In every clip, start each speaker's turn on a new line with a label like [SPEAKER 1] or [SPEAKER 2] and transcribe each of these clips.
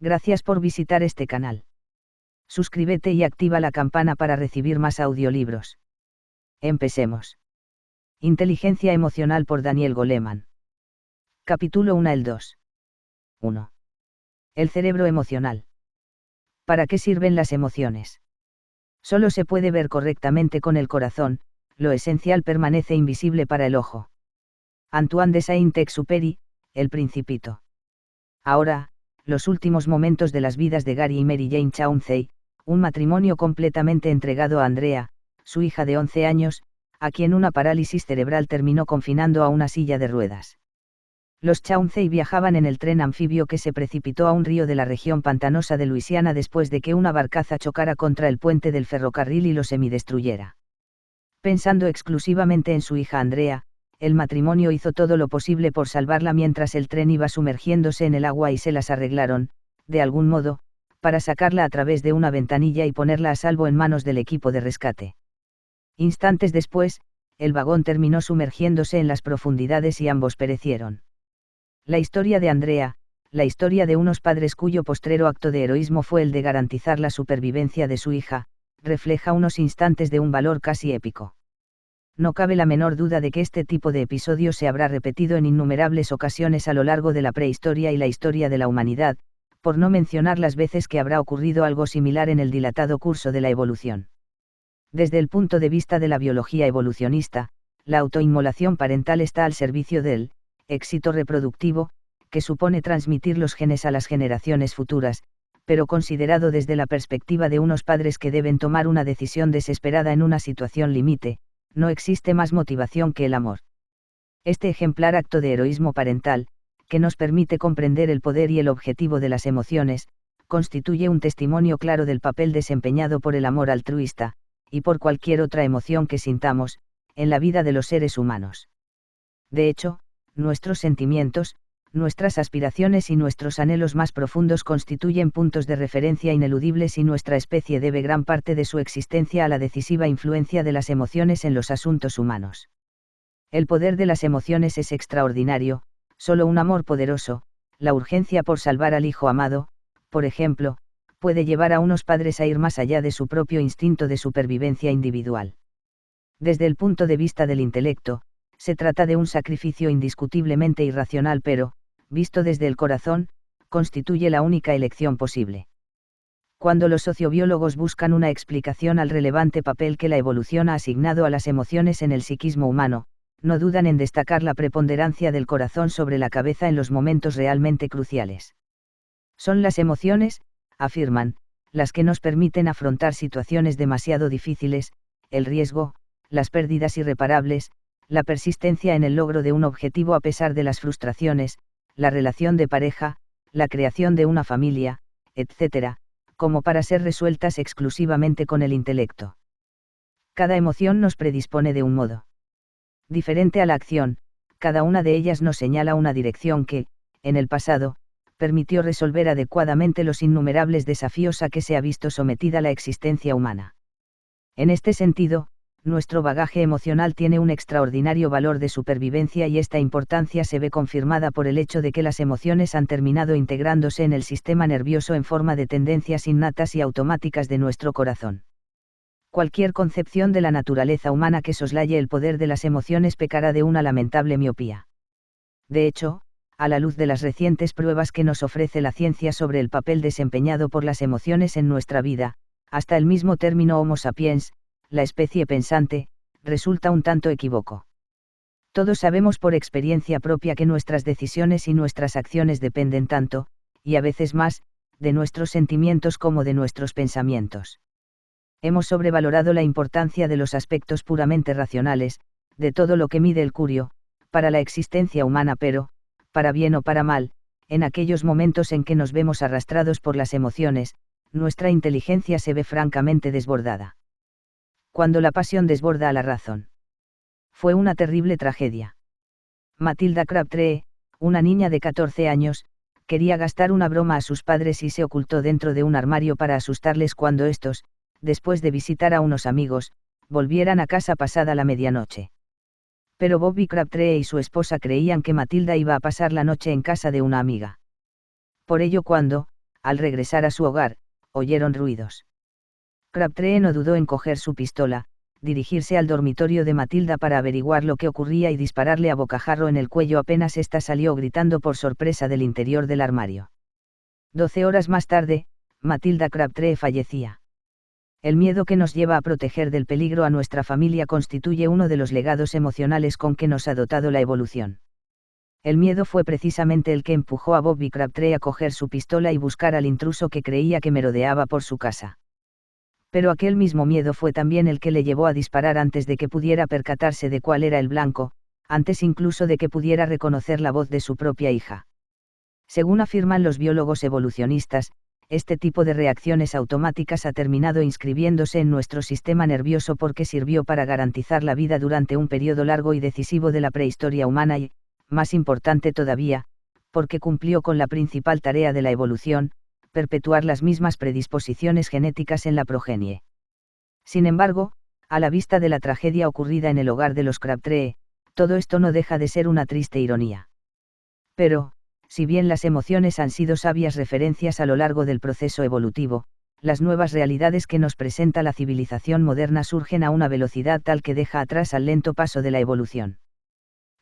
[SPEAKER 1] Gracias por visitar este canal. Suscríbete y activa la campana para recibir más audiolibros. Empecemos. Inteligencia emocional por Daniel Goleman. Capítulo 1 el 2. 1. El cerebro emocional. ¿Para qué sirven las emociones? Solo se puede ver correctamente con el corazón, lo esencial permanece invisible para el ojo. Antoine de Saint-Exupéry, El Principito. Ahora, los últimos momentos de las vidas de Gary y Mary Jane Chauncey, un matrimonio completamente entregado a Andrea, su hija de 11 años, a quien una parálisis cerebral terminó confinando a una silla de ruedas. Los Chauncey viajaban en el tren anfibio que se precipitó a un río de la región pantanosa de Luisiana después de que una barcaza chocara contra el puente del ferrocarril y lo semidestruyera. Pensando exclusivamente en su hija Andrea, el matrimonio hizo todo lo posible por salvarla mientras el tren iba sumergiéndose en el agua y se las arreglaron, de algún modo, para sacarla a través de una ventanilla y ponerla a salvo en manos del equipo de rescate. Instantes después, el vagón terminó sumergiéndose en las profundidades y ambos perecieron. La historia de Andrea, la historia de unos padres cuyo postrero acto de heroísmo fue el de garantizar la supervivencia de su hija, refleja unos instantes de un valor casi épico. No cabe la menor duda de que este tipo de episodio se habrá repetido en innumerables ocasiones a lo largo de la prehistoria y la historia de la humanidad, por no mencionar las veces que habrá ocurrido algo similar en el dilatado curso de la evolución. Desde el punto de vista de la biología evolucionista, la autoinmolación parental está al servicio del éxito reproductivo, que supone transmitir los genes a las generaciones futuras, pero considerado desde la perspectiva de unos padres que deben tomar una decisión desesperada en una situación límite, no existe más motivación que el amor. Este ejemplar acto de heroísmo parental, que nos permite comprender el poder y el objetivo de las emociones, constituye un testimonio claro del papel desempeñado por el amor altruista, y por cualquier otra emoción que sintamos, en la vida de los seres humanos. De hecho, nuestros sentimientos, nuestras aspiraciones y nuestros anhelos más profundos constituyen puntos de referencia ineludibles y nuestra especie debe gran parte de su existencia a la decisiva influencia de las emociones en los asuntos humanos. El poder de las emociones es extraordinario, solo un amor poderoso, la urgencia por salvar al hijo amado, por ejemplo, puede llevar a unos padres a ir más allá de su propio instinto de supervivencia individual. Desde el punto de vista del intelecto, se trata de un sacrificio indiscutiblemente irracional pero, visto desde el corazón, constituye la única elección posible. Cuando los sociobiólogos buscan una explicación al relevante papel que la evolución ha asignado a las emociones en el psiquismo humano, no dudan en destacar la preponderancia del corazón sobre la cabeza en los momentos realmente cruciales. Son las emociones, afirman, las que nos permiten afrontar situaciones demasiado difíciles, el riesgo, las pérdidas irreparables, la persistencia en el logro de un objetivo a pesar de las frustraciones, la relación de pareja, la creación de una familia, etc., como para ser resueltas exclusivamente con el intelecto. Cada emoción nos predispone de un modo diferente a la acción, cada una de ellas nos señala una dirección que, en el pasado, permitió resolver adecuadamente los innumerables desafíos a que se ha visto sometida la existencia humana. En este sentido, nuestro bagaje emocional tiene un extraordinario valor de supervivencia y esta importancia se ve confirmada por el hecho de que las emociones han terminado integrándose en el sistema nervioso en forma de tendencias innatas y automáticas de nuestro corazón. Cualquier concepción de la naturaleza humana que soslaye el poder de las emociones pecará de una lamentable miopía. De hecho, a la luz de las recientes pruebas que nos ofrece la ciencia sobre el papel desempeñado por las emociones en nuestra vida, hasta el mismo término Homo sapiens, la especie pensante, resulta un tanto equívoco. Todos sabemos por experiencia propia que nuestras decisiones y nuestras acciones dependen tanto, y a veces más, de nuestros sentimientos como de nuestros pensamientos. Hemos sobrevalorado la importancia de los aspectos puramente racionales, de todo lo que mide el curio, para la existencia humana pero, para bien o para mal, en aquellos momentos en que nos vemos arrastrados por las emociones, nuestra inteligencia se ve francamente desbordada. Cuando la pasión desborda a la razón. Fue una terrible tragedia. Matilda Crabtree, una niña de 14 años, quería gastar una broma a sus padres y se ocultó dentro de un armario para asustarles cuando estos, después de visitar a unos amigos, volvieran a casa pasada la medianoche. Pero Bobby Crabtree y su esposa creían que Matilda iba a pasar la noche en casa de una amiga. Por ello cuando, al regresar a su hogar, oyeron ruidos. Crabtree no dudó en coger su pistola, dirigirse al dormitorio de Matilda para averiguar lo que ocurría y dispararle a bocajarro en el cuello apenas ésta salió gritando por sorpresa del interior del armario. 12 horas más tarde, Matilda Crabtree fallecía. El miedo que nos lleva a proteger del peligro a nuestra familia constituye uno de los legados emocionales con que nos ha dotado la evolución. El miedo fue precisamente el que empujó a Bobby Crabtree a coger su pistola y buscar al intruso que creía que merodeaba por su casa. Pero aquel mismo miedo fue también el que le llevó a disparar antes de que pudiera percatarse de cuál era el blanco, antes incluso de que pudiera reconocer la voz de su propia hija. Según afirman los biólogos evolucionistas, este tipo de reacciones automáticas ha terminado inscribiéndose en nuestro sistema nervioso porque sirvió para garantizar la vida durante un periodo largo y decisivo de la prehistoria humana y, más importante todavía, porque cumplió con la principal tarea de la evolución, perpetuar las mismas predisposiciones genéticas en la progenie. Sin embargo, a la vista de la tragedia ocurrida en el hogar de los Crabtree, todo esto no deja de ser una triste ironía. Pero, si bien las emociones han sido sabias referencias a lo largo del proceso evolutivo, las nuevas realidades que nos presenta la civilización moderna surgen a una velocidad tal que deja atrás al lento paso de la evolución.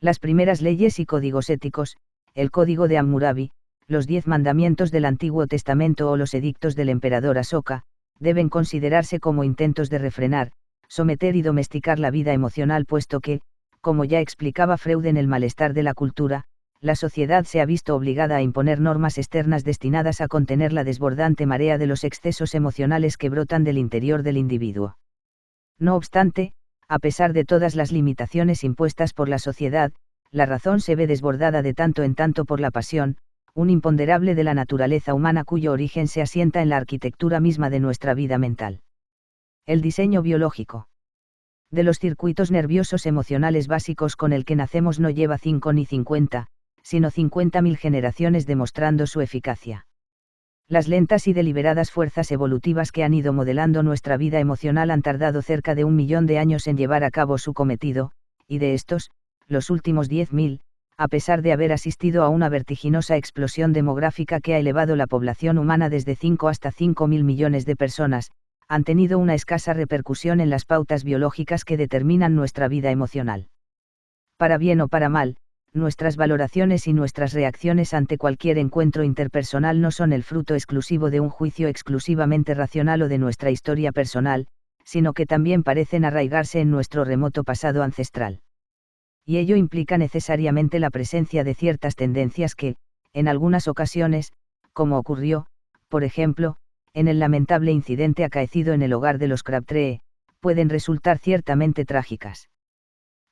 [SPEAKER 1] Las primeras leyes y códigos éticos, el Código de Hammurabi, los 10 mandamientos del Antiguo Testamento o los edictos del emperador Asoka, deben considerarse como intentos de refrenar, someter y domesticar la vida emocional puesto que, como ya explicaba Freud en El malestar de la cultura, la sociedad se ha visto obligada a imponer normas externas destinadas a contener la desbordante marea de los excesos emocionales que brotan del interior del individuo. No obstante, a pesar de todas las limitaciones impuestas por la sociedad, la razón se ve desbordada de tanto en tanto por la pasión, un imponderable de la naturaleza humana cuyo origen se asienta en la arquitectura misma de nuestra vida mental. El diseño biológico de los circuitos nerviosos emocionales básicos con el que nacemos no lleva 5 ni 50, sino 50.000 generaciones demostrando su eficacia. Las lentas y deliberadas fuerzas evolutivas que han ido modelando nuestra vida emocional han tardado cerca de 1 millón de años en llevar a cabo su cometido, y de estos, los últimos 10.000, a pesar de haber asistido a una vertiginosa explosión demográfica que ha elevado la población humana desde 5 hasta 5.000 millones de personas, han tenido una escasa repercusión en las pautas biológicas que determinan nuestra vida emocional. Para bien o para mal, nuestras valoraciones y nuestras reacciones ante cualquier encuentro interpersonal no son el fruto exclusivo de un juicio exclusivamente racional o de nuestra historia personal, sino que también parecen arraigarse en nuestro remoto pasado ancestral. Y ello implica necesariamente la presencia de ciertas tendencias que, en algunas ocasiones, como ocurrió, por ejemplo, en el lamentable incidente acaecido en el hogar de los Crabtree, pueden resultar ciertamente trágicas.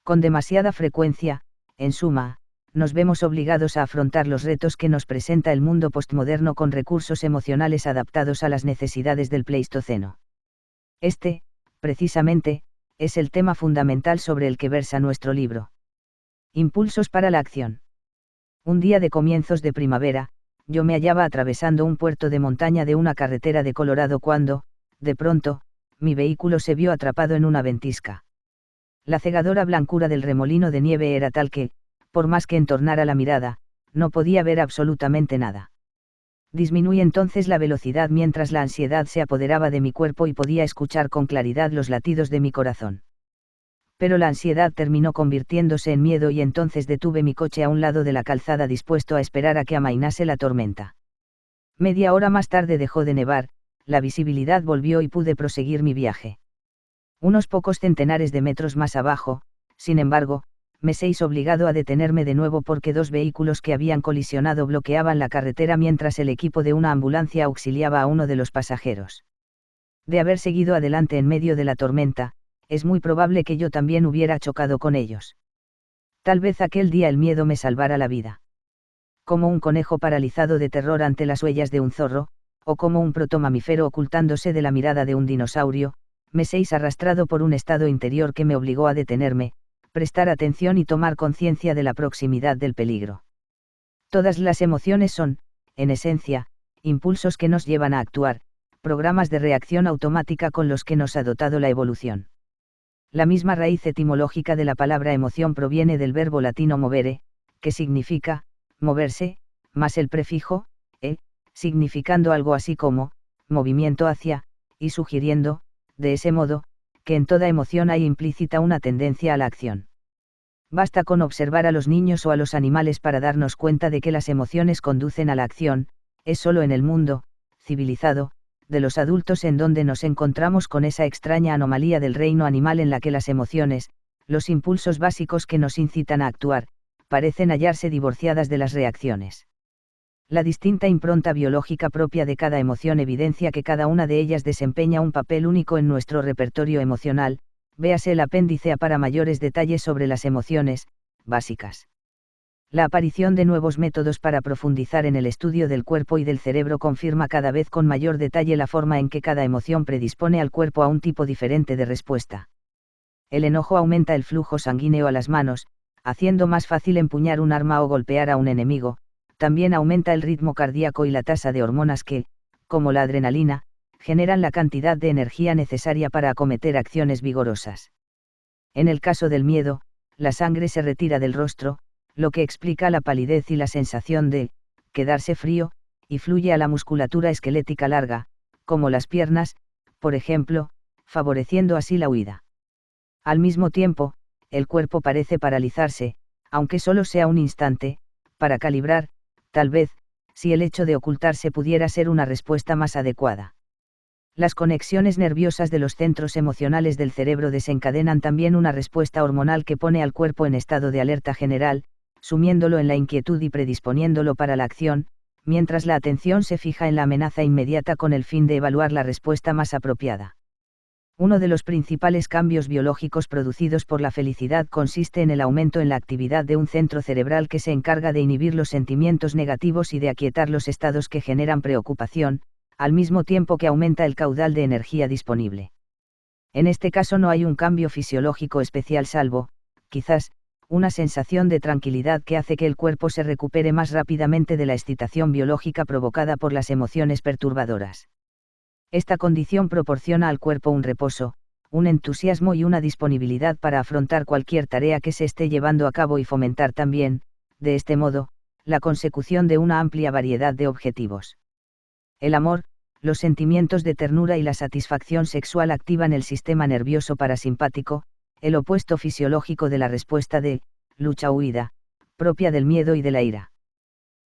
[SPEAKER 1] Con demasiada frecuencia, en suma, nos vemos obligados a afrontar los retos que nos presenta el mundo postmoderno con recursos emocionales adaptados a las necesidades del Pleistoceno. Este, precisamente, es el tema fundamental sobre el que versa nuestro libro. Impulsos para la acción. Un día de comienzos de primavera, yo me hallaba atravesando un puerto de montaña de una carretera de Colorado cuando, de pronto, mi vehículo se vio atrapado en una ventisca. La cegadora blancura del remolino de nieve era tal que, por más que entornara la mirada, no podía ver absolutamente nada. Disminuí entonces la velocidad mientras la ansiedad se apoderaba de mi cuerpo y podía escuchar con claridad los latidos de mi corazón. Pero la ansiedad terminó convirtiéndose en miedo y entonces detuve mi coche a un lado de la calzada dispuesto a esperar a que amainase la tormenta. Media hora más tarde dejó de nevar, la visibilidad volvió y pude proseguir mi viaje. Unos pocos centenares de metros más abajo, sin embargo, me seis obligado a detenerme de nuevo porque 2 vehículos que habían colisionado bloqueaban la carretera mientras el equipo de una ambulancia auxiliaba a uno de los pasajeros. De haber seguido adelante en medio de la tormenta, es muy probable que yo también hubiera chocado con ellos. Tal vez aquel día el miedo me salvara la vida. Como un conejo paralizado de terror ante las huellas de un zorro, o como un protomamífero ocultándose de la mirada de un dinosaurio, me seis arrastrado por un estado interior que me obligó a detenerme, prestar atención y tomar conciencia de la proximidad del peligro. Todas las emociones son, en esencia, impulsos que nos llevan a actuar, programas de reacción automática con los que nos ha dotado la evolución. La misma raíz etimológica de la palabra emoción proviene del verbo latino movere, que significa moverse, más el prefijo, significando algo así como, movimiento hacia, y sugiriendo, de ese modo, que en toda emoción hay implícita una tendencia a la acción. Basta con observar a los niños o a los animales para darnos cuenta de que las emociones conducen a la acción, es solo en el mundo, civilizado, de los adultos en donde nos encontramos con esa extraña anomalía del reino animal en la que las emociones, los impulsos básicos que nos incitan a actuar, parecen hallarse divorciadas de las reacciones. La distinta impronta biológica propia de cada emoción evidencia que cada una de ellas desempeña un papel único en nuestro repertorio emocional, véase el apéndice A para mayores detalles sobre las emociones básicas. La aparición de nuevos métodos para profundizar en el estudio del cuerpo y del cerebro confirma cada vez con mayor detalle la forma en que cada emoción predispone al cuerpo a un tipo diferente de respuesta. El enojo aumenta el flujo sanguíneo a las manos, haciendo más fácil empuñar un arma o golpear a un enemigo. También aumenta el ritmo cardíaco y la tasa de hormonas que, como la adrenalina, generan la cantidad de energía necesaria para acometer acciones vigorosas. En el caso del miedo, la sangre se retira del rostro, lo que explica la palidez y la sensación de quedarse frío, y fluye a la musculatura esquelética larga, como las piernas, por ejemplo, favoreciendo así la huida. Al mismo tiempo, el cuerpo parece paralizarse, aunque solo sea un instante, para calibrar, tal vez, si el hecho de ocultarse pudiera ser una respuesta más adecuada. Las conexiones nerviosas de los centros emocionales del cerebro desencadenan también una respuesta hormonal que pone al cuerpo en estado de alerta general, sumiéndolo en la inquietud y predisponiéndolo para la acción, mientras la atención se fija en la amenaza inmediata con el fin de evaluar la respuesta más apropiada. Uno de los principales cambios biológicos producidos por la felicidad consiste en el aumento en la actividad de un centro cerebral que se encarga de inhibir los sentimientos negativos y de aquietar los estados que generan preocupación, al mismo tiempo que aumenta el caudal de energía disponible. En este caso no hay un cambio fisiológico especial salvo, quizás, una sensación de tranquilidad que hace que el cuerpo se recupere más rápidamente de la excitación biológica provocada por las emociones perturbadoras. Esta condición proporciona al cuerpo un reposo, un entusiasmo y una disponibilidad para afrontar cualquier tarea que se esté llevando a cabo y fomentar también, de este modo, la consecución de una amplia variedad de objetivos. El amor, los sentimientos de ternura y la satisfacción sexual activan el sistema nervioso parasimpático, el opuesto fisiológico de la respuesta de lucha-huida, propia del miedo y de la ira.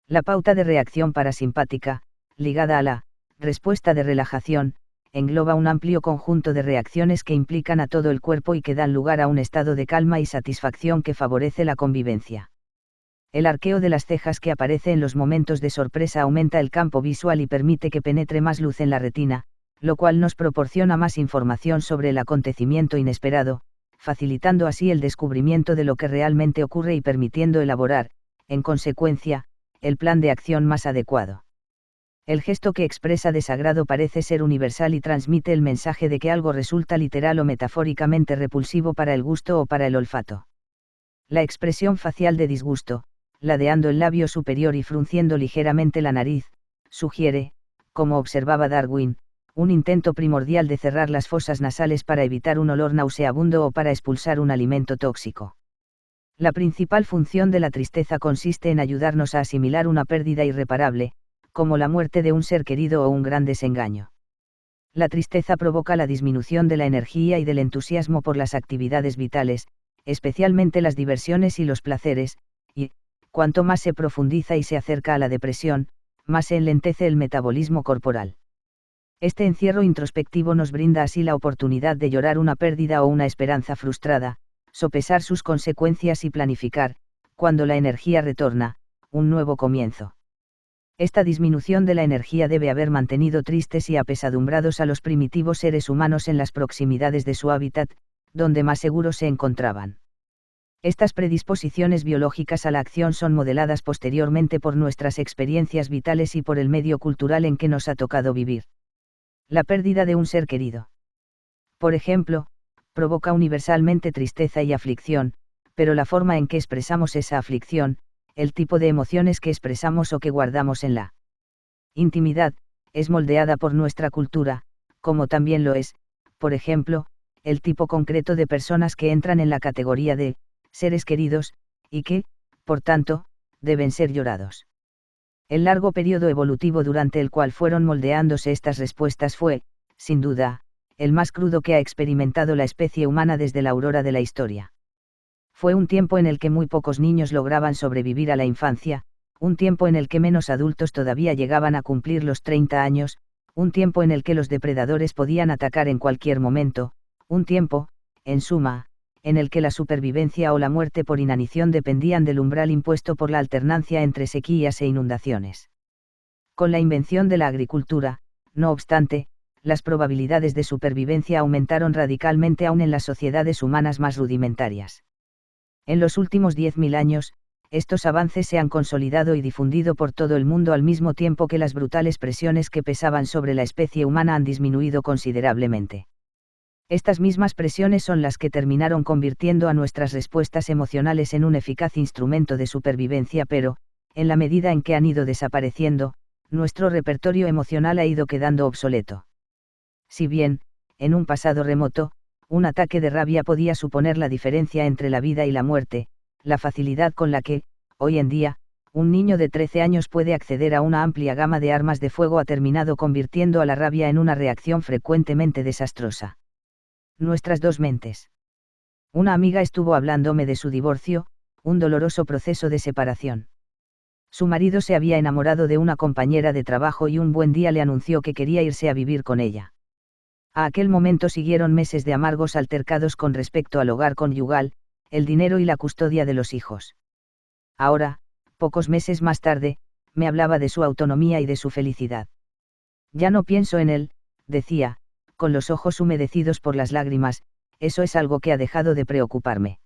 [SPEAKER 1] La pauta de reacción parasimpática, ligada a la respuesta de relajación, engloba un amplio conjunto de reacciones que implican a todo el cuerpo y que dan lugar a un estado de calma y satisfacción que favorece la convivencia. El arqueo de las cejas que aparece en los momentos de sorpresa aumenta el campo visual y permite que penetre más luz en la retina, lo cual nos proporciona más información sobre el acontecimiento inesperado, facilitando así el descubrimiento de lo que realmente ocurre y permitiendo elaborar, en consecuencia, el plan de acción más adecuado. El gesto que expresa desagrado parece ser universal y transmite el mensaje de que algo resulta literal o metafóricamente repulsivo para el gusto o para el olfato. La expresión facial de disgusto, ladeando el labio superior y frunciendo ligeramente la nariz, sugiere, como observaba Darwin, un intento primordial de cerrar las fosas nasales para evitar un olor nauseabundo o para expulsar un alimento tóxico. La principal función de la tristeza consiste en ayudarnos a asimilar una pérdida irreparable, como la muerte de un ser querido o un gran desengaño. La tristeza provoca la disminución de la energía y del entusiasmo por las actividades vitales, especialmente las diversiones y los placeres, y, cuanto más se profundiza y se acerca a la depresión, más se enlentece el metabolismo corporal. Este encierro introspectivo nos brinda así la oportunidad de llorar una pérdida o una esperanza frustrada, sopesar sus consecuencias y planificar, cuando la energía retorna, un nuevo comienzo. Esta disminución de la energía debe haber mantenido tristes y apesadumbrados a los primitivos seres humanos en las proximidades de su hábitat, donde más seguros se encontraban. Estas predisposiciones biológicas a la acción son modeladas posteriormente por nuestras experiencias vitales y por el medio cultural en que nos ha tocado vivir. La pérdida de un ser querido, por ejemplo, provoca universalmente tristeza y aflicción, pero la forma en que expresamos esa aflicción, el tipo de emociones que expresamos o que guardamos en la intimidad, es moldeada por nuestra cultura, como también lo es, por ejemplo, el tipo concreto de personas que entran en la categoría de seres queridos, y que, por tanto, deben ser llorados. El largo periodo evolutivo durante el cual fueron moldeándose estas respuestas fue, sin duda, el más crudo que ha experimentado la especie humana desde la aurora de la historia. Fue un tiempo en el que muy pocos niños lograban sobrevivir a la infancia, un tiempo en el que menos adultos todavía llegaban a cumplir los 30 años, un tiempo en el que los depredadores podían atacar en cualquier momento, un tiempo, en suma, en el que la supervivencia o la muerte por inanición dependían del umbral impuesto por la alternancia entre sequías e inundaciones. Con la invención de la agricultura, no obstante, las probabilidades de supervivencia aumentaron radicalmente aún en las sociedades humanas más rudimentarias. En los últimos 10.000 años, estos avances se han consolidado y difundido por todo el mundo al mismo tiempo que las brutales presiones que pesaban sobre la especie humana han disminuido considerablemente. Estas mismas presiones son las que terminaron convirtiendo a nuestras respuestas emocionales en un eficaz instrumento de supervivencia, pero, en la medida en que han ido desapareciendo, nuestro repertorio emocional ha ido quedando obsoleto. Si bien, en un pasado remoto, un ataque de rabia podía suponer la diferencia entre la vida y la muerte, la facilidad con la que, hoy en día, un niño de 13 años puede acceder a una amplia gama de armas de fuego ha terminado convirtiendo a la rabia en una reacción frecuentemente desastrosa. Nuestras dos mentes. Una amiga estuvo hablándome de su divorcio, un doloroso proceso de separación. Su marido se había enamorado de una compañera de trabajo y un buen día le anunció que quería irse a vivir con ella. A aquel momento siguieron meses de amargos altercados con respecto al hogar conyugal, el dinero y la custodia de los hijos. Ahora, pocos meses más tarde, me hablaba de su autonomía y de su felicidad. Ya no pienso en él, decía, con los ojos humedecidos por las lágrimas, eso es algo que ha dejado de preocuparme.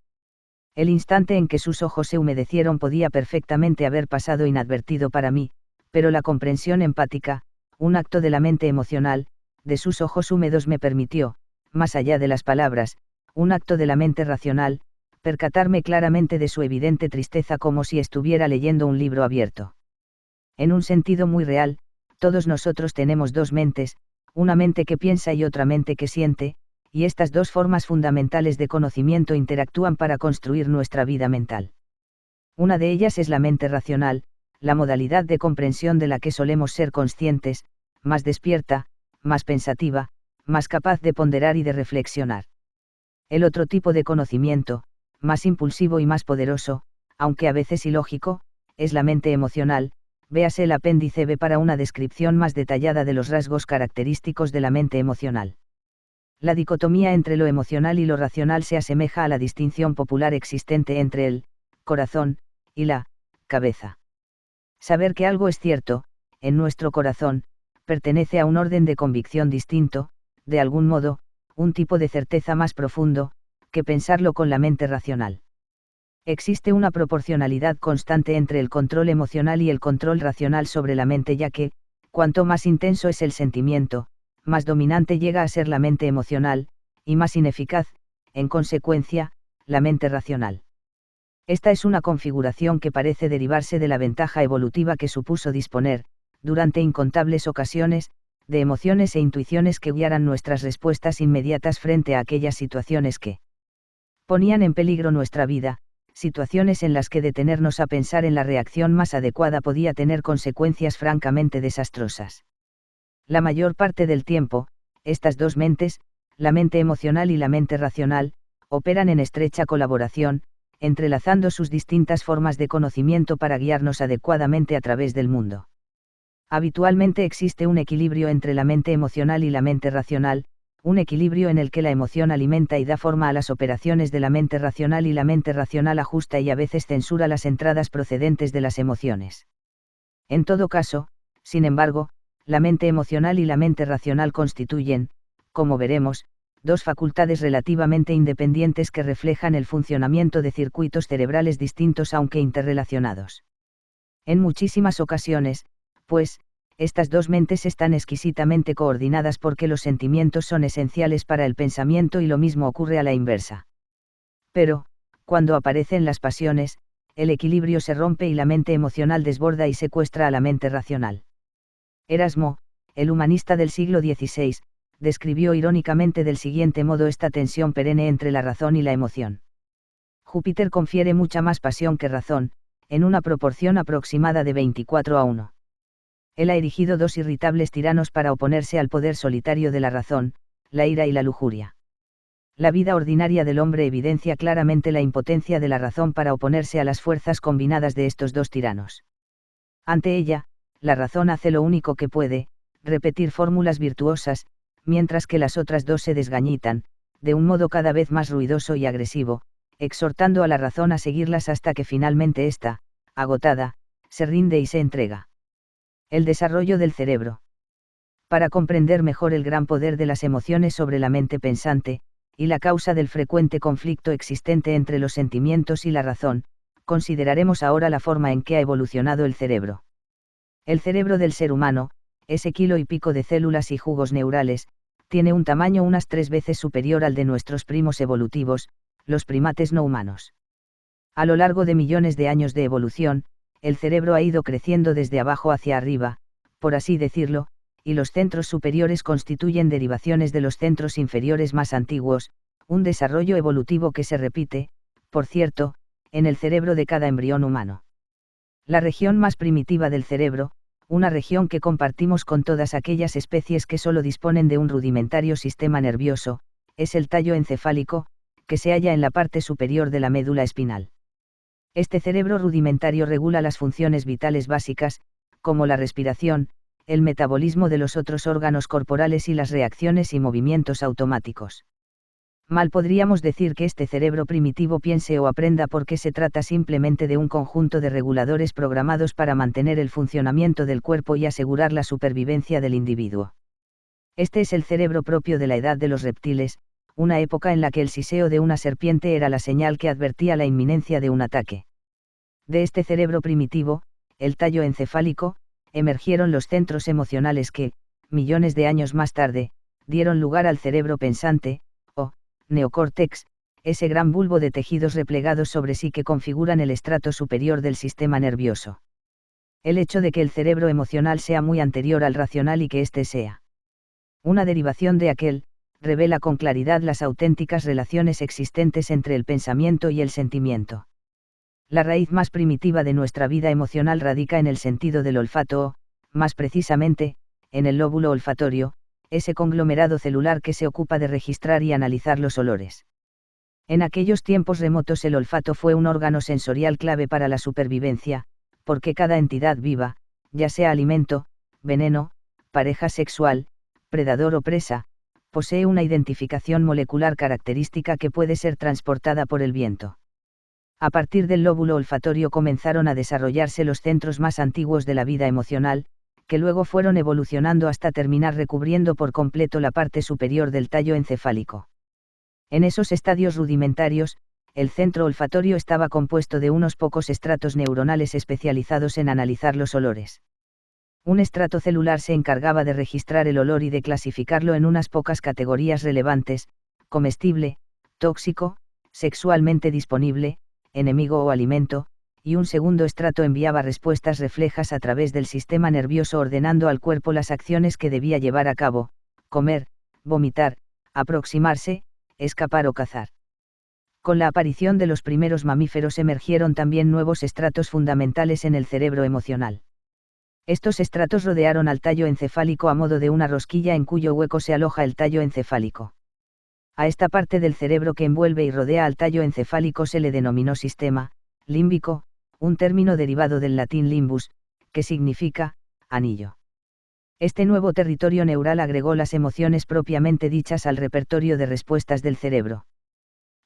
[SPEAKER 1] El instante en que sus ojos se humedecieron podía perfectamente haber pasado inadvertido para mí, pero la comprensión empática, un acto de la mente emocional, de sus ojos húmedos me permitió, más allá de las palabras, un acto de la mente racional, percatarme claramente de su evidente tristeza como si estuviera leyendo un libro abierto. En un sentido muy real, todos nosotros tenemos dos mentes, una mente que piensa y otra mente que siente, y estas dos formas fundamentales de conocimiento interactúan para construir nuestra vida mental. Una de ellas es la mente racional, la modalidad de comprensión de la que solemos ser conscientes, más despierta, más pensativa, más capaz de ponderar y de reflexionar. El otro tipo de conocimiento, más impulsivo y más poderoso, aunque a veces ilógico, es la mente emocional. Véase el apéndice B para una descripción más detallada de los rasgos característicos de la mente emocional. La dicotomía entre lo emocional y lo racional se asemeja a la distinción popular existente entre el corazón y la cabeza. Saber que algo es cierto, en nuestro corazón, pertenece a un orden de convicción distinto, de algún modo, un tipo de certeza más profundo, que pensarlo con la mente racional. Existe una proporcionalidad constante entre el control emocional y el control racional sobre la mente, ya que, cuanto más intenso es el sentimiento, más dominante llega a ser la mente emocional, y más ineficaz, en consecuencia, la mente racional. Esta es una configuración que parece derivarse de la ventaja evolutiva que supuso disponer, durante incontables ocasiones, de emociones e intuiciones que guiaran nuestras respuestas inmediatas frente a aquellas situaciones que ponían en peligro nuestra vida, situaciones en las que detenernos a pensar en la reacción más adecuada podía tener consecuencias francamente desastrosas. La mayor parte del tiempo, estas dos mentes, la mente emocional y la mente racional, operan en estrecha colaboración, entrelazando sus distintas formas de conocimiento para guiarnos adecuadamente a través del mundo. Habitualmente existe un equilibrio entre la mente emocional y la mente racional, un equilibrio en el que la emoción alimenta y da forma a las operaciones de la mente racional y la mente racional ajusta y a veces censura las entradas procedentes de las emociones. En todo caso, sin embargo, la mente emocional y la mente racional constituyen, como veremos, dos facultades relativamente independientes que reflejan el funcionamiento de circuitos cerebrales distintos aunque interrelacionados. En muchísimas ocasiones, pues, estas dos mentes están exquisitamente coordinadas porque los sentimientos son esenciales para el pensamiento y lo mismo ocurre a la inversa. Pero, cuando aparecen las pasiones, el equilibrio se rompe y la mente emocional desborda y secuestra a la mente racional. Erasmo, el humanista del siglo XVI, describió irónicamente del siguiente modo esta tensión perenne entre la razón y la emoción. Júpiter confiere mucha más pasión que razón, en una proporción aproximada de 24:1. Él ha erigido dos irritables tiranos para oponerse al poder solitario de la razón, la ira y la lujuria. La vida ordinaria del hombre evidencia claramente la impotencia de la razón para oponerse a las fuerzas combinadas de estos dos tiranos. Ante ella, la razón hace lo único que puede, repetir fórmulas virtuosas, mientras que las otras dos se desgañitan, de un modo cada vez más ruidoso y agresivo, exhortando a la razón a seguirlas hasta que finalmente ésta, agotada, se rinde y se entrega. El desarrollo del cerebro. Para comprender mejor el gran poder de las emociones sobre la mente pensante, y la causa del frecuente conflicto existente entre los sentimientos y la razón, consideraremos ahora la forma en que ha evolucionado el cerebro. El cerebro del ser humano, ese kilo y pico de células y jugos neurales, tiene un tamaño unas 3 veces superior al de nuestros primos evolutivos, los primates no humanos. A lo largo de millones de años de evolución, el cerebro ha ido creciendo desde abajo hacia arriba, por así decirlo, y los centros superiores constituyen derivaciones de los centros inferiores más antiguos, un desarrollo evolutivo que se repite, por cierto, en el cerebro de cada embrión humano. La región más primitiva del cerebro, una región que compartimos con todas aquellas especies que solo disponen de un rudimentario sistema nervioso, es el tallo encefálico, que se halla en la parte superior de la médula espinal. Este cerebro rudimentario regula las funciones vitales básicas, como la respiración, el metabolismo de los otros órganos corporales y las reacciones y movimientos automáticos. Mal podríamos decir que este cerebro primitivo piense o aprenda porque se trata simplemente de un conjunto de reguladores programados para mantener el funcionamiento del cuerpo y asegurar la supervivencia del individuo. Este es el cerebro propio de la edad de los reptiles, una época en la que el siseo de una serpiente era la señal que advertía la inminencia de un ataque. De este cerebro primitivo, el tallo encefálico, emergieron los centros emocionales que, millones de años más tarde, dieron lugar al cerebro pensante, o neocórtex, ese gran bulbo de tejidos replegados sobre sí que configuran el estrato superior del sistema nervioso. El hecho de que el cerebro emocional sea muy anterior al racional y que éste sea una derivación de aquel, revela con claridad las auténticas relaciones existentes entre el pensamiento y el sentimiento. La raíz más primitiva de nuestra vida emocional radica en el sentido del olfato o, más precisamente, en el lóbulo olfatorio, ese conglomerado celular que se ocupa de registrar y analizar los olores. En aquellos tiempos remotos el olfato fue un órgano sensorial clave para la supervivencia, porque cada entidad viva, ya sea alimento, veneno, pareja sexual, predador o presa, posee una identificación molecular característica que puede ser transportada por el viento. A partir del lóbulo olfatorio comenzaron a desarrollarse los centros más antiguos de la vida emocional, que luego fueron evolucionando hasta terminar recubriendo por completo la parte superior del tallo encefálico. En esos estadios rudimentarios, el centro olfatorio estaba compuesto de unos pocos estratos neuronales especializados en analizar los olores. Un estrato celular se encargaba de registrar el olor y de clasificarlo en unas pocas categorías relevantes: comestible, tóxico, sexualmente disponible, enemigo o alimento, y un segundo estrato enviaba respuestas reflejas a través del sistema nervioso ordenando al cuerpo las acciones que debía llevar a cabo: comer, vomitar, aproximarse, escapar o cazar. Con la aparición de los primeros mamíferos emergieron también nuevos estratos fundamentales en el cerebro emocional. Estos estratos rodearon al tallo encefálico a modo de una rosquilla en cuyo hueco se aloja el tallo encefálico. A esta parte del cerebro que envuelve y rodea al tallo encefálico se le denominó sistema límbico, un término derivado del latín limbus, que significa anillo. Este nuevo territorio neural agregó las emociones propiamente dichas al repertorio de respuestas del cerebro.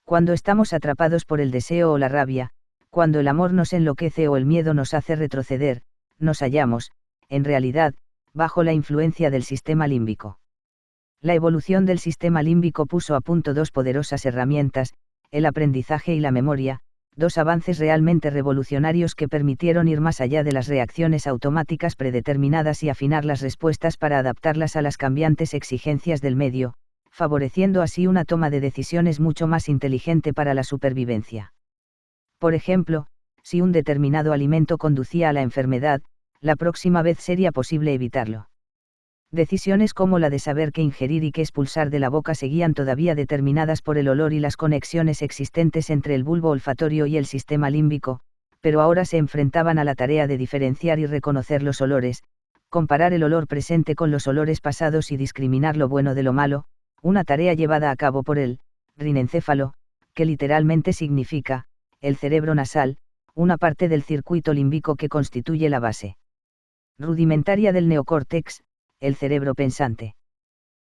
[SPEAKER 1] Cuando estamos atrapados por el deseo o la rabia, cuando el amor nos enloquece o el miedo nos hace retroceder, nos hallamos, en realidad, bajo la influencia del sistema límbico. La evolución del sistema límbico puso a punto dos poderosas herramientas, el aprendizaje y la memoria, dos avances realmente revolucionarios que permitieron ir más allá de las reacciones automáticas predeterminadas y afinar las respuestas para adaptarlas a las cambiantes exigencias del medio, favoreciendo así una toma de decisiones mucho más inteligente para la supervivencia. Por ejemplo, si un determinado alimento conducía a la enfermedad, la próxima vez sería posible evitarlo. Decisiones como la de saber qué ingerir y qué expulsar de la boca seguían todavía determinadas por el olor y las conexiones existentes entre el bulbo olfatorio y el sistema límbico, pero ahora se enfrentaban a la tarea de diferenciar y reconocer los olores, comparar el olor presente con los olores pasados y discriminar lo bueno de lo malo, una tarea llevada a cabo por el rinencéfalo, que literalmente significa el cerebro nasal, una parte del circuito límbico que constituye la base rudimentaria del neocórtex, el cerebro pensante.